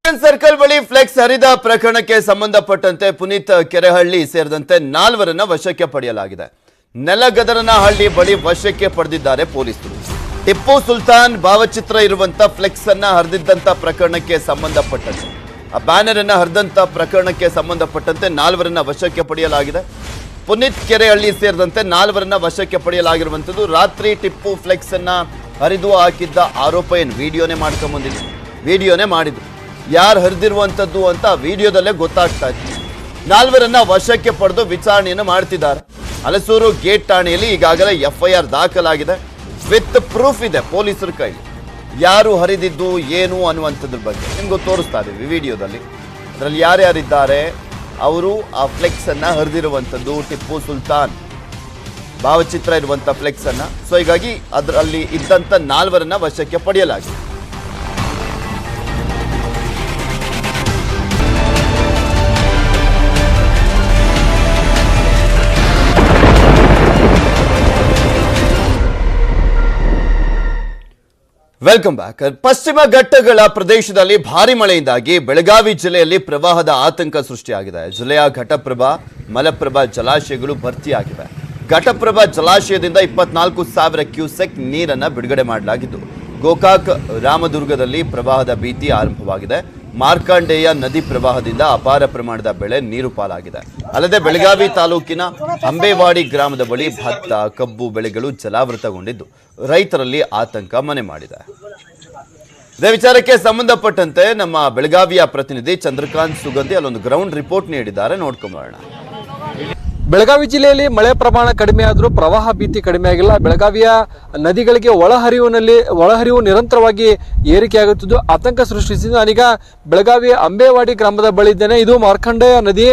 ಸರ್ಕಲ್ ಬಳಿ ಫ್ಲೆಕ್ಸ್ ಹರಿದ ಪ್ರಕರಣಕ್ಕೆ ಸಂಬಂಧಪಟ್ಟಂತೆ ಪುನೀತ್ ಕೆರೆಹಳ್ಳಿ ಸೇರಿದಂತೆ 4 ವಶಕ್ಕೆ ಪಡೆಯಲಾಗಿದೆ. ನೆಲಗದರನಹಳ್ಳಿ ಬಳಿ ವಶಕ್ಕೆ ಪಡೆದಿದ್ದಾರೆ ಪೊಲೀಸರು. ಟಿಪ್ಪು ಸುಲ್ತಾನ್ ಭಾವಚಿತ್ರ ಇರುವಂತ ಫ್ಲೆಕ್ಸ್ ಅನ್ನ ಹರಿದಿದ್ದಂತ ಪ್ರಕರಣಕ್ಕೆ ಸಂಬಂಧಪಟ್ಟಂತೆ, ಆ ಬ್ಯಾನರ್ ಅನ್ನ ಹರಿದಂತ ಪ್ರಕರಣಕ್ಕೆ ಸಂಬಂಧಪಟ್ಟಂತೆ 4 ವಶಕ್ಕೆ ಪಡೆಯಲಾಗಿದೆ. ಪುನೀತ್ ಕೆರೆಹಳ್ಳಿ ಸೇರಿದಂತೆ 4 ವಶಕ್ಕೆ ಪಡೆಯಲಾಗಿರುವಂತದ್ದು. ರಾತ್ರಿ ಟಿಪ್ಪು ಫ್ಲೆಕ್ಸ್ ಅನ್ನ ಹರಿದು ಹಾಕಿದ್ದ ಆರೋಪ ಏನು ವಿಡಿಯೋನೇ ಮಾಡ್ಕೊಂಡ್ಬಂದಿದ್ರು, ವಿಡಿಯೋನೇ ಮಾಡಿದ್ರು. ಯಾರು ಹರಿದಿರುವಂತದ್ದು ಅಂತ ವಿಡಿಯೋದಲ್ಲೇ ಗೊತ್ತಾಗ್ತಾ ಇತ್ತು. 4 ವಶಕ್ಕೆ ಪಡೆದು ವಿಚಾರಣೆಯನ್ನು ಮಾಡ್ತಿದ್ದಾರೆ. ಹಲಸೂರು ಗೇಟ್ ಠಾಣೆಯಲ್ಲಿ ಈಗಾಗಲೇ FIR ದಾಖಲಾಗಿದೆ. ವಿತ್ ಪ್ರೂಫ್ ಇದೆ ಪೊಲೀಸರ ಕೈಲಿ. ಯಾರು ಹರಿದಿದ್ದು ಏನು ಅನ್ನುವಂಥದ್ರ ಬಗ್ಗೆ ನಿಮ್ಗೆ ತೋರಿಸ್ತಾ ಇದೀವಿ ವಿಡಿಯೋದಲ್ಲಿ. ಅದರಲ್ಲಿ ಯಾರ್ಯಾರಿದ್ದಾರೆ, ಅವರು ಆ ಫ್ಲೆಕ್ಸ್ ಅನ್ನ ಹರಿದಿರುವಂಥದ್ದು ಟಿಪ್ಪು ಸುಲ್ತಾನ್ ಭಾವಚಿತ್ರ ಇರುವಂತ ಫ್ಲೆಕ್ಸ್ ಅನ್ನ. ಸೊ ಹೀಗಾಗಿ ಅದರಲ್ಲಿ ಇದ್ದಂತ 4 ವಶಕ್ಕೆ ಪಡೆಯಲಾಗಿದೆ. Welcome back. ಪಶ್ಚಿಮ ಘಟ್ಟಗಳ ಪ್ರದೇಶದಲ್ಲಿ ಭಾರಿ ಮಳೆಯಿಂದಾಗಿ ಬೆಳಗಾವಿ ಜಿಲ್ಲೆಯಲ್ಲಿ ಪ್ರವಾಹದ ಆತಂಕ ಸೃಷ್ಟಿಯಾಗಿದೆ. ಜಿಲ್ಲೆಯ ಘಟಪ್ರಭಾ, ಮಲಪ್ರಭಾ ಜಲಾಶಯಗಳು ಭರ್ತಿಯಾಗಿವೆ. ಘಟಪ್ರಭಾ ಜಲಾಶಯದಿಂದ 24,000 ಕ್ಯೂಸೆಕ್ ನೀರನ್ನು ಬಿಡುಗಡೆ ಮಾಡಲಾಗಿದ್ದು, ಗೋಕಾಕ್ ರಾಮದುರ್ಗದಲ್ಲಿ ಪ್ರವಾಹದ ಭೀತಿ ಆರಂಭವಾಗಿದೆ. ಮಾರ್ಕಂಡೇಯ ನದಿ ಪ್ರವಾಹದಿಂದ ಅಪಾರ ಪ್ರಮಾಣದ ಬೆಳೆ ನೀರು ಪಾಲಾಗಿದೆ. ಅಲ್ಲದೆ ಬೆಳಗಾವಿ ತಾಲೂಕಿನ ಅಂಬೇವಾಡಿ ಗ್ರಾಮದ ಬಳಿ ಭತ್ತ, ಕಬ್ಬು ಬೆಳೆಗಳು ಜಲಾವೃತಗೊಂಡಿದ್ದು ರೈತರಲ್ಲಿ ಆತಂಕ ಮನೆ ಮಾಡಿದೆ. ಇದೇ ವಿಚಾರಕ್ಕೆ ಸಂಬಂಧಪಟ್ಟಂತೆ ನಮ್ಮ ಬೆಳಗಾವಿಯ ಪ್ರತಿನಿಧಿ ಚಂದ್ರಕಾಂತ್ ಸುಗಂಧಿ ಅಲ್ಲೊಂದು ಗ್ರೌಂಡ್ ರಿಪೋರ್ಟ್ ನೀಡಿದ್ದಾರೆ, ನೋಡ್ಕೊಂಬರೋಣ. ಬೆಳಗಾವಿ ಜಿಲ್ಲೆಯಲ್ಲಿ ಮಳೆ ಪ್ರಮಾಣ ಕಡಿಮೆ ಆದರೂ ಪ್ರವಾಹ ಭೀತಿ ಕಡಿಮೆ ಆಗಿಲ್ಲ. ಬೆಳಗಾವಿಯ ನದಿಗಳಿಗೆ ಒಳಹರಿವು ನಿರಂತರವಾಗಿ ಏರಿಕೆಯಾಗುತ್ತಿದ್ದು ಆತಂಕ ಸೃಷ್ಟಿಸಿದ್ದು. ನಾನೀಗ ಬೆಳಗಾವಿಯ ಅಂಬೇವಾಡಿ ಗ್ರಾಮದ ಬಳಿ ಇದ್ದೇನೆ. ಇದು ಮಾರ್ಕಂಡೇಯ ನದಿ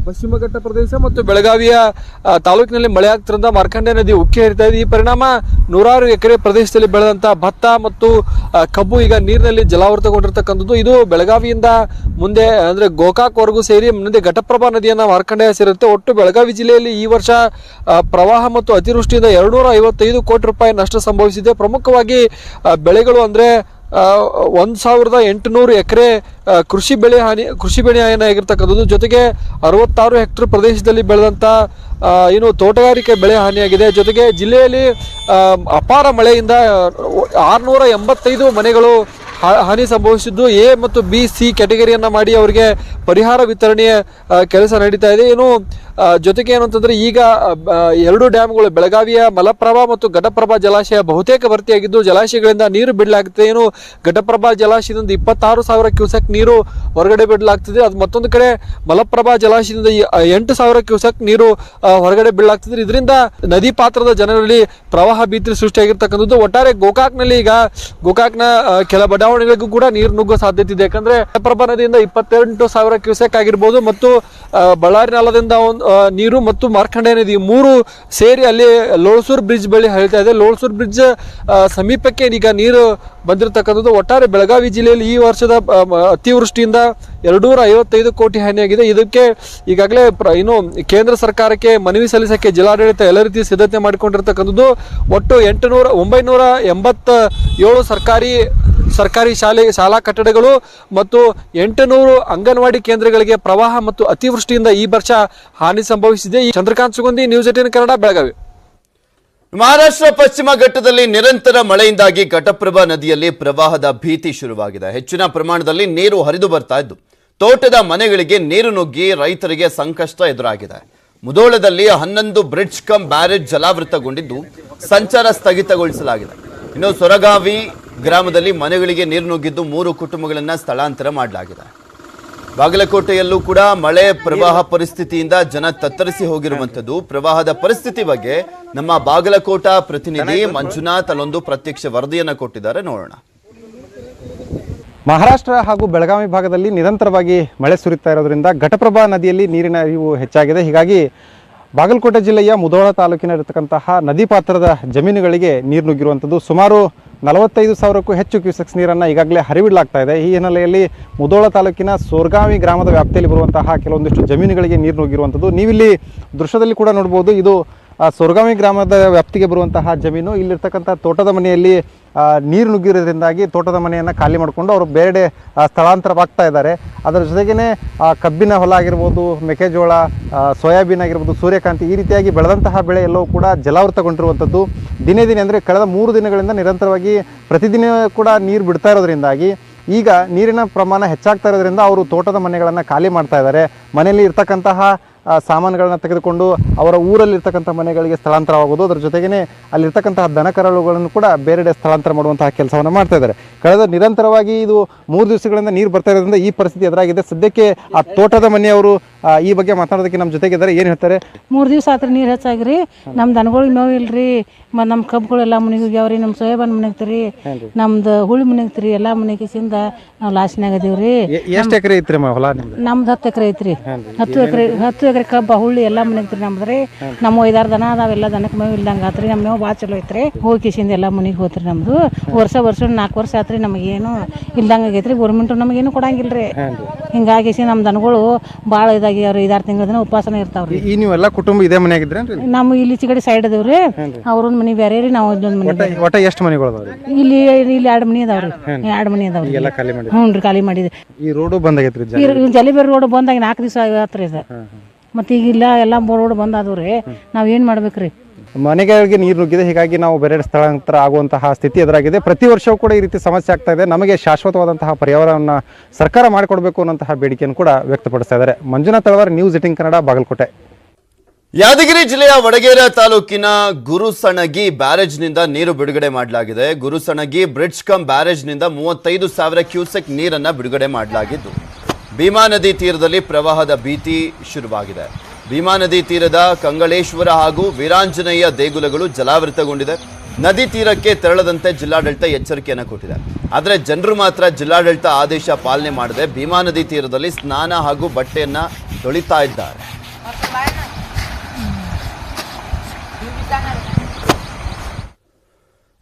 ಪಶ್ಚಿಮ ಘಟ್ಟ ಪ್ರದೇಶ ಮತ್ತು ಬೆಳಗಾವಿಯ ತಾಲೂಕಿನಲ್ಲಿ ಮಳೆ ಆಗ್ತಿರೋದ್ರಿಂದ ಮಾರ್ಕಂಡೇಯ ನದಿ ಉಕ್ಕಿ ಹರಿತಾ ಇದೆ. ಈ ಪರಿಣಾಮ 100 ಎಕರೆ ಪ್ರದೇಶದಲ್ಲಿ ಬೆಳೆದಂತಹ ಭತ್ತ ಮತ್ತು ಕಬ್ಬು ಈಗ ನೀರಿನಲ್ಲಿ ಜಲಾವೃತಗೊಂಡಿರ್ತಕ್ಕಂಥದ್ದು. ಇದು ಬೆಳಗಾವಿಯಿಂದ ಮುಂದೆ ಅಂದ್ರೆ ಗೋಕಾಕ್ ವರೆಗೂ ಸೇರಿ ಮುಂದೆ ಘಟಪ್ರಭಾ ನದಿಯನ್ನ ಮಾರ್ಕಂಡೇಯ ಸೇರುತ್ತೆ. ಒಟ್ಟು ಬೆಳಗಾವಿ ಜಿಲ್ಲೆಯಲ್ಲಿ ಈ ವರ್ಷ ಪ್ರವಾಹ ಮತ್ತು ಅತಿವೃಷ್ಟಿಯಿಂದ 255 ಕೋಟಿ ರೂಪಾಯಿ ನಷ್ಟ ಸಂಭವಿಸಿದೆ. ಪ್ರಮುಖವಾಗಿ ಬೆಳೆಗಳು ಅಂದ್ರೆ 1,800 ಎಕರೆ ಕೃಷಿ ಬೆಳೆ ಹಾನಿಯಾಗಿರ್ತಕ್ಕಂಥದ್ದು. ಜೊತೆಗೆ 66 ಹೆಕ್ಟೇರ್ ಪ್ರದೇಶದಲ್ಲಿ ಬೆಳೆದಂತ ತೋಟಗಾರಿಕೆ ಬೆಳೆ ಹಾನಿಯಾಗಿದೆ. ಜೊತೆಗೆ ಜಿಲ್ಲೆಯಲ್ಲಿ ಅಪಾರ ಮಳೆಯಿಂದ 685 ಮನೆಗಳು ಹಾನಿ ಸಂಭವಿಸಿದ್ದು. ಎ ಮತ್ತು ಬಿ ಸಿ ಕ್ಯಾಟಗರಿಯನ್ನ ಮಾಡಿ ಅವರಿಗೆ ಪರಿಹಾರ ವಿತರಣೆಯ ಕೆಲಸ ನಡೀತಾ ಇದೆ. ಏನು ಜೊತೆಗೆ ಏನು ಅಂತಂದ್ರೆ ಈಗ 2 ಡ್ಯಾಮ್ಗಳು ಬೆಳಗಾವಿಯ ಮಲಪ್ರಭಾ ಮತ್ತು ಘಟಪ್ರಭಾ ಜಲಾಶಯ ಬಹುತೇಕ ಭರ್ತಿಯಾಗಿದ್ದು ಜಲಾಶಯಗಳಿಂದ ನೀರು ಬಿಡಲಾಗ್ತದೆ. ಏನು ಘಟಪ್ರಭಾ ಜಲಾಶಯದಿಂದ 26,000 ಕ್ಯೂಸೆಕ್ ನೀರು ಹೊರಗಡೆ ಬಿಡಲಾಗ್ತದೆ. ಅದು ಮತ್ತೊಂದು ಕಡೆ ಮಲಪ್ರಭಾ ಜಲಾಶಯದಿಂದ 8,000 ಕ್ಯೂಸೆಕ್ ನೀರು ಹೊರಗಡೆ ಬಿಡಲಾಗ್ತದೆ. ಇದರಿಂದ ನದಿ ಪಾತ್ರದ ಜನರಲ್ಲಿ ಪ್ರವಾಹ ಭೀತಿ ಸೃಷ್ಟಿಯಾಗಿರ್ತಕ್ಕಂಥದ್ದು. ಒಟ್ಟಾರೆ ಗೋಕಾಕ್ನಲ್ಲಿ ಈಗ ಗೋಕಾಕ್ನ ಕೆಲ ಬಡಾವಣೆಗಳಿಗೂ ಕೂಡ ನೀರು ನುಗ್ಗುವ ಸಾಧ್ಯತೆ ಇದೆ. ಯಾಕಂದ್ರೆ ಘಟಪ್ರಭಾ ನದಿಯಿಂದ 28,000 ಕ್ಯೂಸೆಕ್ ಆಗಿರ್ಬೋದು ಮತ್ತು ಬಳ್ಳಾರಿ ನಾಲದಿಂದ ನೀರು ಮತ್ತು ಮಾರ್ಕಂಡೆ ನದಿ 3 ಸೇರಿ ಅಲ್ಲಿ ಲೋಳ್ಸೂರ್ ಬ್ರಿಡ್ಜ್ ಬಳಿ ಹರಿತಾ ಇದೆ. ಲೋಳ್ಸೂರ್ ಬ್ರಿಡ್ಜ್ ಸಮೀಪಕ್ಕೆ ಈಗ ನೀರು ಬಂದಿರತಕ್ಕಂಥದ್ದು. ಒಟ್ಟಾರೆ ಬೆಳಗಾವಿ ಜಿಲ್ಲೆಯಲ್ಲಿ ಈ ವರ್ಷದ ಅತಿವೃಷ್ಟಿಯಿಂದ 255 ಕೋಟಿ ಹಾನಿಯಾಗಿದೆ. ಇದಕ್ಕೆ ಈಗಾಗಲೇ ಇನ್ನು ಕೇಂದ್ರ ಸರ್ಕಾರಕ್ಕೆ ಮನವಿ ಸಲ್ಲಿಸಕ್ಕೆ ಜಿಲ್ಲಾಡಳಿತ ಎಲ್ಲ ರೀತಿ ಸಿದ್ಧತೆ ಮಾಡಿಕೊಂಡಿರ್ತಕ್ಕಂಥದ್ದು. ಒಟ್ಟು 987 ಸರ್ಕಾರಿ ಶಾಲಾ ಕಟ್ಟಡಗಳು ಮತ್ತು 800 ಅಂಗನವಾಡಿ ಕೇಂದ್ರಗಳಿಗೆ ಪ್ರವಾಹ ಮತ್ತು ಅತಿವೃಷ್ಟಿಯಿಂದ ಈ ವರ್ಷ ಹಾನಿ ಸಂಭವಿಸಿದೆ. ಚಂದ್ರಕಾಂತ್ ಸುಗಂಧಿ, ನ್ಯೂಸ್ 18 ಕನ್ನಡ, ಬೆಳಗಾವಿ. ಮಹಾರಾಷ್ಟ್ರ ಪಶ್ಚಿಮ ಘಟ್ಟದಲ್ಲಿ ನಿರಂತರ ಮಳೆಯಿಂದಾಗಿ ಘಟಪ್ರಭಾ ನದಿಯಲ್ಲಿ ಪ್ರವಾಹದ ಭೀತಿ ಶುರುವಾಗಿದೆ. ಹೆಚ್ಚಿನ ಪ್ರಮಾಣದಲ್ಲಿ ನೀರು ಹರಿದು ಬರ್ತಾ ಇದ್ದು ತೋಟದ ಮನೆಗಳಿಗೆ ನೀರು ನುಗ್ಗಿ ರೈತರಿಗೆ ಸಂಕಷ್ಟ ಎದುರಾಗಿದೆ. ಮುಧೋಳದಲ್ಲಿ 11 ಬ್ರಿಡ್ಜ್ ಕಮ್ ಬ್ಯಾರೇಜ್ ಜಲಾವೃತಗೊಂಡಿದ್ದು ಸಂಚಾರ ಸ್ಥಗಿತಗೊಳಿಸಲಾಗಿದೆ. ಇನ್ನು ಸೊರಗಾವಿ ಗ್ರಾಮದಲ್ಲಿ ಮನೆಗಳಿಗೆ ನೀರು ನುಗ್ಗಿದ್ದು 3 ಕುಟುಂಬಗಳನ್ನು ಸ್ಥಳಾಂತರ ಮಾಡಲಾಗಿದೆ. ಬಾಗಲಕೋಟೆಯಲ್ಲೂ ಕೂಡ ಮಳೆ ಪ್ರವಾಹ ಪರಿಸ್ಥಿತಿಯಿಂದ ಜನ ತತ್ತರಿಸಿ ಹೋಗಿರುವಂಥದ್ದು. ಪ್ರವಾಹದ ಪರಿಸ್ಥಿತಿ ಬಗ್ಗೆ ನಮ್ಮ ಬಾಗಲಕೋಟಾ ಪ್ರತಿನಿಧಿ ಮಂಜುನಾಥ್ ಅಲ್ಲೊಂದು ಪ್ರತ್ಯಕ್ಷ ವರದಿಯನ್ನು ಕೊಟ್ಟಿದ್ದಾರೆ, ನೋಡೋಣ. ಮಹಾರಾಷ್ಟ್ರ ಹಾಗೂ ಬೆಳಗಾವಿ ಭಾಗದಲ್ಲಿ ನಿರಂತರವಾಗಿ ಮಳೆ ಸುರಿತಾ ಇರೋದ್ರಿಂದ ಘಟಪ್ರಭಾ ನದಿಯಲ್ಲಿ ನೀರಿನ ಹರಿವು ಹೆಚ್ಚಾಗಿದೆ. ಹೀಗಾಗಿ ಬಾಗಲಕೋಟೆ ಜಿಲ್ಲೆಯ ಮುಧೋಳ ತಾಲೂಕಿನ ಇರತಕ್ಕಂತಹ ನದಿ ಪಾತ್ರದ ಜಮೀನುಗಳಿಗೆ ನೀರು ನುಗ್ಗಿರುವಂಥದ್ದು. ಸುಮಾರು 45,000ಕ್ಕೂ ಹೆಚ್ಚು ಕ್ಯೂಸೆಕ್ಸ್ ನೀರನ್ನು ಈಗಾಗಲೇ ಹರಿಬಿಡಲಾಗ್ತಾ ಇದೆ. ಈ ಹಿನ್ನೆಲೆಯಲ್ಲಿ ಮುಧೋಳ ತಾಲೂಕಿನ ಸೋರ್ಗಾವಿ ಗ್ರಾಮದ ವ್ಯಾಪ್ತಿಯಲ್ಲಿ ಬರುವಂತಹ ಕೆಲವೊಂದಿಷ್ಟು ಜಮೀನುಗಳಿಗೆ ನೀರು ನುಗ್ಗಿರುವಂಥದ್ದು. ನೀವಿಲ್ಲಿ ದೃಶ್ಯದಲ್ಲಿ ಕೂಡ ನೋಡ್ಬೋದು, ಇದು ಸೋರ್ಗಾವಿ ಗ್ರಾಮದ ವ್ಯಾಪ್ತಿಗೆ ಬರುವಂತಹ ಜಮೀನು. ಇಲ್ಲಿರ್ತಕ್ಕಂಥ ತೋಟದ ಮನೆಯಲ್ಲಿ ನೀರು ನುಗ್ಗಿರೋದ್ರಿಂದಾಗಿ ತೋಟದ ಮನೆಯನ್ನು ಖಾಲಿ ಮಾಡಿಕೊಂಡು ಅವರು ಬೇರೆ ಸ್ಥಳಾಂತರವಾಗ್ತಾ ಇದ್ದಾರೆ. ಅದರ ಜೊತೆಗೇ ಕಬ್ಬಿನ ಹೊಲ ಆಗಿರ್ಬೋದು, ಮೆಕ್ಕೆಜೋಳ, ಸೋಯಾಬೀನ್ ಆಗಿರ್ಬೋದು, ಸೂರ್ಯಕಾಂತಿ, ಈ ರೀತಿಯಾಗಿ ಬೆಳೆದಂತಹ ಬೆಳೆ ಎಲ್ಲವೂ ಕೂಡ ಜಲಾವೃತಗೊಂಡಿರುವಂಥದ್ದು. ದಿನೇ ದಿನೇ ಅಂದರೆ ಕಳೆದ 3 ದಿನಗಳಿಂದ ನಿರಂತರವಾಗಿ ಪ್ರತಿದಿನ ಕೂಡ ನೀರು ಬಿಡ್ತಾ ಇರೋದ್ರಿಂದಾಗಿ ಈಗ ನೀರಿನ ಪ್ರಮಾಣ ಹೆಚ್ಚಾಗ್ತಾ ಇರೋದ್ರಿಂದ ಅವರು ತೋಟದ ಮನೆಗಳನ್ನು ಖಾಲಿ ಮಾಡ್ತಾ ಇದ್ದಾರೆ. ಮನೆಯಲ್ಲಿ ಇರ್ತಕ್ಕಂತಹ ಸಾಮಾನುಗಳನ್ನು ತೆಗೆದುಕೊಂಡು ಅವರ ಊರಲ್ಲಿರ್ತಕ್ಕಂಥ ಮನೆಗಳಿಗೆ ಸ್ಥಳಾಂತರವಾಗೋದು, ಅದರ ಜೊತೆಗೇ ಅಲ್ಲಿರ್ತಕ್ಕಂತಹ ದನಕರಳುಗಳನ್ನು ಕೂಡ ಬೇರೆಡೆ ಸ್ಥಳಾಂತರ ಮಾಡುವಂತಹ ಕೆಲಸವನ್ನು ಮಾಡ್ತಾ ಇದ್ದಾರೆ. ಕಳೆದ ನಿರಂತರವಾಗಿ ಇದು 3 ದಿವಸಗಳಿಂದ ನೀರು ಬರ್ತಾ ಇರೋದ್ರಿಂದ ಈ ಪರಿಸ್ಥಿತಿ ಎದುರಾಗಿದೆ. ಸದ್ಯಕ್ಕೆ ಆ ತೋಟದ ಮನೆಯವರು ಈ ಬಗ್ಗೆ ಮಾತಾಡೋದಕ್ಕೆ ನಮ್ಮ ಜೊತೆಗಿದ್ದಾರೆ. ಏನು ಹೇಳ್ತಾರೆ? 3 ದಿವಸ ಆತ್ರಿ ನೀರು ಹೆಚ್ಚಾಗ್ರಿ, ನಮ್ಮ ದನಗಳಿಗೆ ಮೇವು ಇಲ್ರಿ, ಮತ್ತು ನಮ್ಮ ಕಬ್ಬುಗಳೆಲ್ಲ ಮುನಿಗೋಗ್ಯಾವ್ರಿ, ನಮ್ಮ ಸೋಯಾಬೀನ್ ಮುನಿಗ್ತೀರಿ, ನಮ್ದು ಹುಳಿ ಮುನಿಗ್ತೀರಿ, ಎಲ್ಲ ಮುನಿಗಿಸಿಂದ ನಾವು ಲಾಸ್ನಾಗ ಅದೀವ್ರಿ. ಎಷ್ಟು ಎಕರೆ ಐತ್ರಿ ಹೊಲ? ನಮ್ದು 10 ಎಕರೆ ಐತ್ರಿ. 10 ಎಕರೆ ಕಬ್ಬ ಹುಳ್ಳಿ ಎಲ್ಲ ಮುನಿಗ್ತೀರಿ ನಮ್ದ್ರಿ. ನಮ್ಮ 5-6 ದನ ಅದಾವೆಲ್ಲ ದನಕ್ಕೆ ಮೇವು ಇಲ್ದಂಗೆ ಆತ್ರಿ. ನಮ್ಮ ಮೇವು ಭಾಳ ಚಲೋ ಐತ್ರಿ. ಹೋಗಿಸಿಂದ ಎಲ್ಲ ಮುನಿಗೆ ಹೋತ್ರಿ. ನಮ್ದು ವರ್ಷ 4 ವರ್ಷ ಆತ್ರಿ, ನಮಗೇನು ಇಲ್ದಂಗೆ ಆಗೈತ್ರಿ. ಗೌರ್ಮೆಂಟು ನಮಗೇನು ಕೊಡಂಗಿಲ್ರಿ. ಹಿಂಗಾಗಿ ನಮ್ಮ ದನಗಳು ಭಾಳ ಇದಾಗಿ ಅವ್ರು 5-6 ತಿಂಗಳ ದಿನ ಉಪವಾಸನ ಇರ್ತಾವ್ರಿ. ಈ ನೀವೆಲ್ಲ ಕುಟುಂಬ ಇದೇ ಮನೆ ಆಗಿದ್ರಿ? ನಮ್ಮ ಇಲ್ಲಿ ಚಿಗಡಿ ಸೈಡ್ ಅದಾವ್ರಿ, ಅವ್ರೊಂದು ಮನೆ ಬೇರೆ ರೀ, ನಾವು ಇದೊಂದು ಮನೆ. ಒಟ್ಟ ಎಷ್ಟು ಮನೆಗಳು ಅದಾವ್ರಿ? ಇಲ್ಲಿ 2 ಮನೆ ಅದಾವ್ರಿ. 2 ಮನೆ ಅದಾವ್ರಿ. ಎಲ್ಲ ಖಾಲಿ ಮಾಡಿ? ಹ್ಞೂ ರೀ, ಖಾಲಿ ಮಾಡಿದೆ. ಈ ರೋಡು ಬಂದ್ ಆಗೈತ್ರಿ? ಜಲಿಬೇರಿ ರೋಡ್ ಬಂದಾಗ 4 ದಿವಸ ಆಗತ್ರಿ ಇದು. ಮತ್ತೆ ಈಗಿಲ್ಲ, ಎಲ್ಲ ರೋಡ್ ಬಂದ್ ಆದವ್ರಿ. ನಾವ್ ಏನ್ ಮಾಡ್ಬೇಕ್ರಿ? ಮನೆಗಳಿಗೆ ನೀರು ನುಗ್ಗಿದೆ. ಹೀಗಾಗಿ ನಾವು ಬೇರೆ ಸ್ಥಳಾಂತರ ಆಗುವಂತಹ ಸ್ಥಿತಿ ಎದುರಾಗಿದೆ. ಪ್ರತಿ ವರ್ಷವೂ ಕೂಡ ಈ ರೀತಿ ಸಮಸ್ಯೆ ಆಗ್ತಾ ಇದೆ. ನಮಗೆ ಶಾಶ್ವತವಾದಂತಹ ಪರಿಹಾರವನ್ನು ಸರ್ಕಾರ ಮಾಡಿಕೊಡ್ಬೇಕು ಅನ್ನೋಂತಹ ಬೇಡಿಕೆಯನ್ನು ಕೂಡ ವ್ಯಕ್ತಪಡಿಸ್ತಾ ಇದ್ದಾರೆ. ಮಂಜುನಾಥ್ ತಳವಾರ್, ನ್ಯೂಸ್ 18 ಕನ್ನಡ, ಬಾಗಲಕೋಟೆ. ಯಾದಗಿರಿ ಜಿಲ್ಲೆಯ ವಡಗೇರ ತಾಲೂಕಿನ ಗುರುಸಣಗಿ ಬ್ಯಾರೇಜ್ನಿಂದ ನೀರು ಬಿಡುಗಡೆ ಮಾಡಲಾಗಿದೆ. ಗುರುಸಣಗಿ ಬ್ರಿಡ್ಜ್ ಕಮ್ ಬ್ಯಾರೇಜ್ನಿಂದ 35,000 ಕ್ಯೂಸೆಕ್ ನೀರನ್ನು ಬಿಡುಗಡೆ ಮಾಡಲಾಗಿದ್ದು ಭೀಮಾ ನದಿ ತೀರದಲ್ಲಿ ಪ್ರವಾಹದ ಭೀತಿ ಶುರುವಾಗಿದೆ. ಭೀಮಾ ನದಿ ತೀರದ ಕಂಗಳೇಶ್ವರ ಹಾಗೂ ವೀರಾಂಜನೇಯ ದೇಗುಲಗಳು ಜಲಾವೃತಗೊಂಡಿದೆ. ನದಿ ತೀರಕ್ಕೆ ತೆರಳದಂತೆ ಜಿಲ್ಲಾಡಳಿತ ಎಚ್ಚರಿಕೆಯನ್ನು ಕೊಟ್ಟಿದೆ. ಆದರೆ ಜನರು ಮಾತ್ರ ಜಿಲ್ಲಾಡಳಿತ ಆದೇಶ ಪಾಲನೆ ಮಾಡದೆ ಭೀಮಾ ನದಿ ತೀರದಲ್ಲಿ ಸ್ನಾನ ಹಾಗೂ ಬಟ್ಟೆಯನ್ನು ತೊಳಿತಾ ಇದ್ದಾರೆ.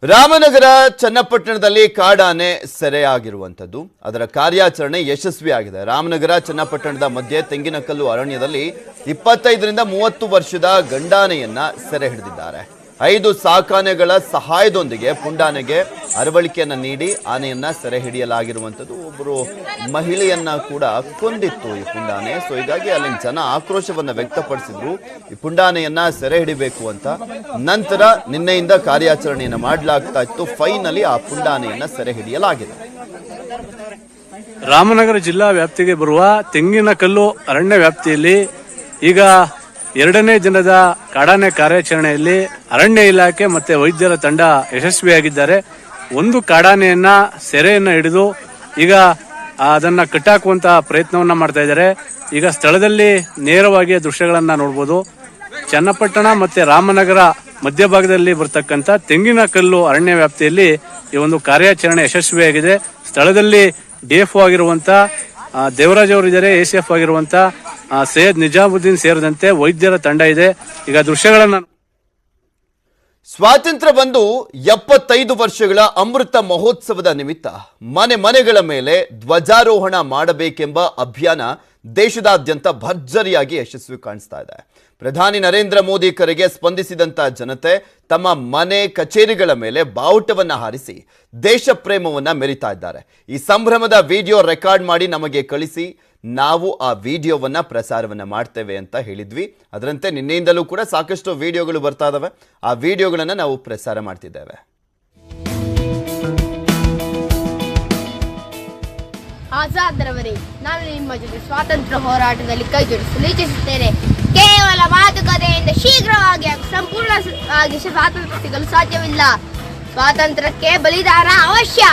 ರಾಮನಗರ ಚನ್ನಪಟ್ಟಣದಲ್ಲಿ ಕಾಡಾನೆ ಸೆರೆಯಾಗಿರುವಂಥದ್ದು, ಅದರ ಕಾರ್ಯಾಚರಣೆ ಯಶಸ್ವಿಯಾಗಿದೆ. ರಾಮನಗರ ಚನ್ನಪಟ್ಟಣದ ಮಧ್ಯೆ ತೆಂಗಿನಕಲ್ಲು ಅರಣ್ಯದಲ್ಲಿ 25ರಿಂದ 30 ವರ್ಷದ ಗಂಡಾನೆಯನ್ನ ಸೆರೆ ಹಿಡಿದಿದ್ದಾರೆ. 5 ಸಾಕಾನೆಗಳ ಸಹಾಯದೊಂದಿಗೆ ಪುಂಡಾನೆಗೆ ಅರವಳಿಕೆಯನ್ನ ನೀಡಿ ಆನೆಯನ್ನ ಸೆರೆ ಹಿಡಿಯಲಾಗಿರುವಂಥದ್ದು. ಒಬ್ಬರು ಮಹಿಳೆಯನ್ನ ಕೂಡ ಕೊಂದಿತ್ತು ಈ ಪುಂಡಾನೆ. ಸೊ ಹೀಗಾಗಿ ಅಲ್ಲಿನ ಜನ ಆಕ್ರೋಶವನ್ನ ವ್ಯಕ್ತಪಡಿಸಿದ್ರು, ಈ ಪುಂಡಾನೆಯನ್ನ ಸೆರೆ ಹಿಡಿಬೇಕು ಅಂತ. ನಂತರ ನಿನ್ನೆಯಿಂದ ಕಾರ್ಯಾಚರಣೆಯನ್ನ ಮಾಡಲಾಗ್ತಾ ಇತ್ತು. ಫೈನಲಿ ಆ ಪುಂಡಾನೆಯನ್ನ ಸೆರೆ ಹಿಡಿಯಲಾಗಿದೆ. ರಾಮನಗರ ಜಿಲ್ಲಾ ವ್ಯಾಪ್ತಿಗೆ ಬರುವ ತೆಂಗಿನಕಲ್ಲು ಅರಣ್ಯ ವ್ಯಾಪ್ತಿಯಲ್ಲಿ ಈಗ 2ನೇ ದಿನದ ಕಾಡಾನೆ ಕಾರ್ಯಾಚರಣೆಯಲ್ಲಿ ಅರಣ್ಯ ಇಲಾಖೆ ಮತ್ತೆ ವೈದ್ಯರ ತಂಡ ಯಶಸ್ವಿಯಾಗಿದ್ದಾರೆ. ಒಂದು ಕಾಡಾನೆಯನ್ನ ಸೆರೆಯನ್ನ ಹಿಡಿದು ಈಗ ಅದನ್ನ ಕಟ್ಟಾಕುವಂತಹ ಪ್ರಯತ್ನವನ್ನ ಮಾಡ್ತಾ ಇದ್ದಾರೆ. ಈಗ ಸ್ಥಳದಲ್ಲಿ ನೇರವಾಗಿ ದೃಶ್ಯಗಳನ್ನ ನೋಡಬಹುದು. ಚನ್ನಪಟ್ಟಣ ಮತ್ತೆ ರಾಮನಗರ ಮಧ್ಯಭಾಗದಲ್ಲಿ ಬರ್ತಕ್ಕಂಥ ತೆಂಗಿನಕಲ್ಲು ಅರಣ್ಯ ವ್ಯಾಪ್ತಿಯಲ್ಲಿ ಈ ಒಂದು ಕಾರ್ಯಾಚರಣೆ ಯಶಸ್ವಿಯಾಗಿದೆ. ಸ್ಥಳದಲ್ಲಿ ಡಿಎಫ್ಒ ಆಗಿರುವಂತ ದೇವರಾಜ್ ಅವರು ಇದ್ದಾರೆ, ಎಸಿಎಫ್ ಆಗಿರುವಂತ ಸೈಯದ್ ನಿಜಾಮುದ್ದೀನ್ ಸೇರಿದಂತೆ ವೈದ್ಯರ ತಂಡ ಇದೆ. ಈಗ ದೃಶ್ಯಗಳನ್ನ ಸ್ವಾತಂತ್ರ್ಯ ಬಂದು 75 ವರ್ಷಗಳ ಅಮೃತ ಮಹೋತ್ಸವದ ನಿಮಿತ್ತ ಮನೆಗಳ ಮೇಲೆ ಧ್ವಜಾರೋಹಣ ಮಾಡಬೇಕೆಂಬ ಅಭಿಯಾನ ದೇಶದಾದ್ಯಂತ ಭರ್ಜರಿಯಾಗಿ ಯಶಸ್ವಿ ಕಾಣಿಸ್ತಾ ಇದೆ. ಪ್ರಧಾನಿ ನರೇಂದ್ರ ಮೋದಿ ಕರೆಗೆ ಸ್ಪಂದಿಸಿದಂತ ಜನತೆ ತಮ್ಮ ಮನೆ ಕಚೇರಿಗಳ ಮೇಲೆ ಬಾವುಟವನ್ನ ಹಾರಿಸಿ ದೇಶ ಪ್ರೇಮವನ್ನ ಮೆರಿತಾ ಇದ್ದಾರೆ. ಈ ಸಂಭ್ರಮದ ವಿಡಿಯೋ ರೆಕಾರ್ಡ್ ಮಾಡಿ ನಮಗೆ ಕಳಿಸಿ, ನಾವು ಆ ವಿಡಿಯೋವನ್ನ ಪ್ರಸಾರವನ್ನ ಮಾಡ್ತೇವೆ ಅಂತ ಹೇಳಿದ್ವಿ. ಅದರಂತೆ ನಿನ್ನೆಯಿಂದಲೂ ಕೂಡ ಸಾಕಷ್ಟು ವಿಡಿಯೋಗಳು ಬರ್ತಾ ಇದಾವೆ. ಆ ವಿಡಿಯೋಗಳನ್ನ ನಾವು ಪ್ರಸಾರ ಮಾಡ್ತಿದ್ದೇವೆ. ಆಜಾದ್ರವರೇ, ನಾನು ನಿಮ್ಮ ಜೊತೆ ಸ್ವಾತಂತ್ರ್ಯ ಹೋರಾಟದಲ್ಲಿ ಕೈ ಜೋಡಿಸಲು ಇಚ್ಛಿಸುತ್ತೇನೆ. ಕೇವಲ ಮಾತುಕತೆಯಿಂದ ಶೀಘ್ರವಾಗಿ ಸಂಪೂರ್ಣವಾಗಿ ಸ್ವಾತಂತ್ರ್ಯ ಸಿಗಲು ಸಾಧ್ಯವಿಲ್ಲ. ಸ್ವಾತಂತ್ರ್ಯಕ್ಕೆ ಬಲಿದಾನ ಅವಶ್ಯ.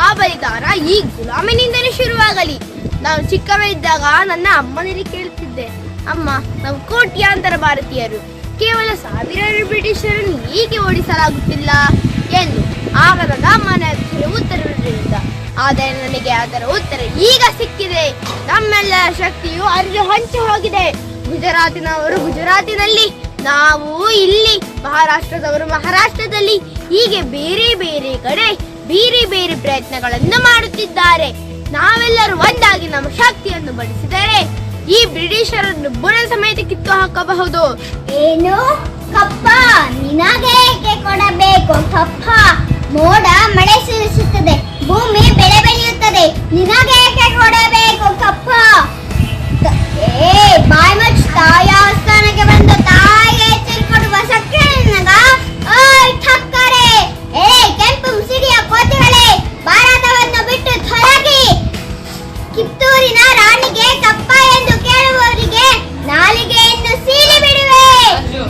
ಆ ಬಲಿದಾನ ಈ ಗುಲಾಮಿನಿಂದಲೇ ಶುರುವಾಗಲಿ. ನಾನು ಚಿಕ್ಕವರಿದ್ದಾಗ ನನ್ನ ಅಮ್ಮನಲ್ಲಿ ಕೇಳುತ್ತಿದ್ದೆ, ಅಮ್ಮ, ನಾವು ಕೋಟ್ಯಾಂತರ ಭಾರತೀಯರು, ಕೇವಲ ಸಾವಿರಾರು ಬ್ರಿಟಿಷರನ್ನು ಹೀಗೆ ಓಡಿಸಲಾಗುತ್ತಿಲ್ಲ ಎಂದು. ಆಗ ನನ್ನ ಅಮ್ಮನ ಉತ್ತರವಿರಲಿಲ್ಲ. ಆದರೆ ನನಗೆ ಅದರ ಉತ್ತರ ಈಗ ಸಿಕ್ಕಿದೆ. ನಮ್ಮೆಲ್ಲರ ಶಕ್ತಿಯು ಅರಿದು ಹಂಚಿ ಹೋಗಿದೆ. ಗುಜರಾತಿನವರು ಗುಜರಾತಿನಲ್ಲಿ, ನಾವು ಇಲ್ಲಿ, ಮಹಾರಾಷ್ಟ್ರದವರು ಮಹಾರಾಷ್ಟ್ರದಲ್ಲಿ, ಹೀಗೆ ಬೇರೆ ಬೇರೆ ಕಡೆ ಬೇರೆ ಬೇರೆ ಪ್ರಯತ್ನಗಳನ್ನು ಮಾಡುತ್ತಿದ್ದಾರೆ. ನಾವೆಲ್ಲರೂ ಒಂದಾಗಿ ನಮ್ಮ ಶಕ್ತಿಯನ್ನು ಬಳಸಿದರೆ ಈ ಬ್ರಿಟಿಷರನ್ನು ಬುಡ ಸಮೇತ ಕಿತ್ತು ಹಾಕಬಹುದು. ಏನು ಕಪ್ಪ ನಿನಗೆ ಏಕೆ ಕೊಡಬೇಕು? ಕಪ್ಪ ಮೋಡ ಮಳೆ ಸುರಿಸುತ್ತದೆ, ಭೂಮಿ ಬೆಳೆ ಬೆಳೆಯುತ್ತದೆ, ನಿನಗೆ ಏಕೆ ಕೊಡಬೇಕು ಕಪ್ಪ? ಬಾಯ್ ಮಚ್ ತಾಯ ಸ್ಥಾನಕ್ಕೆ ಬಂದು ತಾಯಿಗೆ ಎಚ್ಚರಿ ಕೊಡುವ ಸಕ್ರೆ ನಿನಗ? ಓಯ್ ಠಕ್ಕರೆ, ಕೆಂಪು ಮುಸಿಡಿಯ ಕೋತಿಗಳೇ, ಭಾರತವನ್ನು ಬಿಟ್ಟು ತೊಲಗಿ. ಕಿತ್ತೂರಿನ ರಾಣಿಗೆ ಕಪ್ಪ ಎಂದು ಕೇಳುವವರಿಗೆ ನಾಲಿಗೆಯನ್ನು ಸೀಳಿ ಬಿಡುವೆ.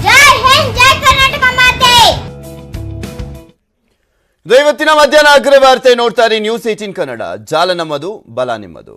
ಜೈ ಹಿಂದ್, ಜೈ ಕರ್ನಾಟಕ ಮಾತೆ. ಇವತ್ತಿನ ಮಧ್ಯಾಹ್ನ ಅಗ್ರ ವಾರ್ತೆ ನೋಡ್ತಾರೆ ನ್ಯೂಸ್ 18 ಕನ್ನಡ. ಜಾಲ ನಮ್ಮದು, ಬಲ ನಿಮ್ಮದು.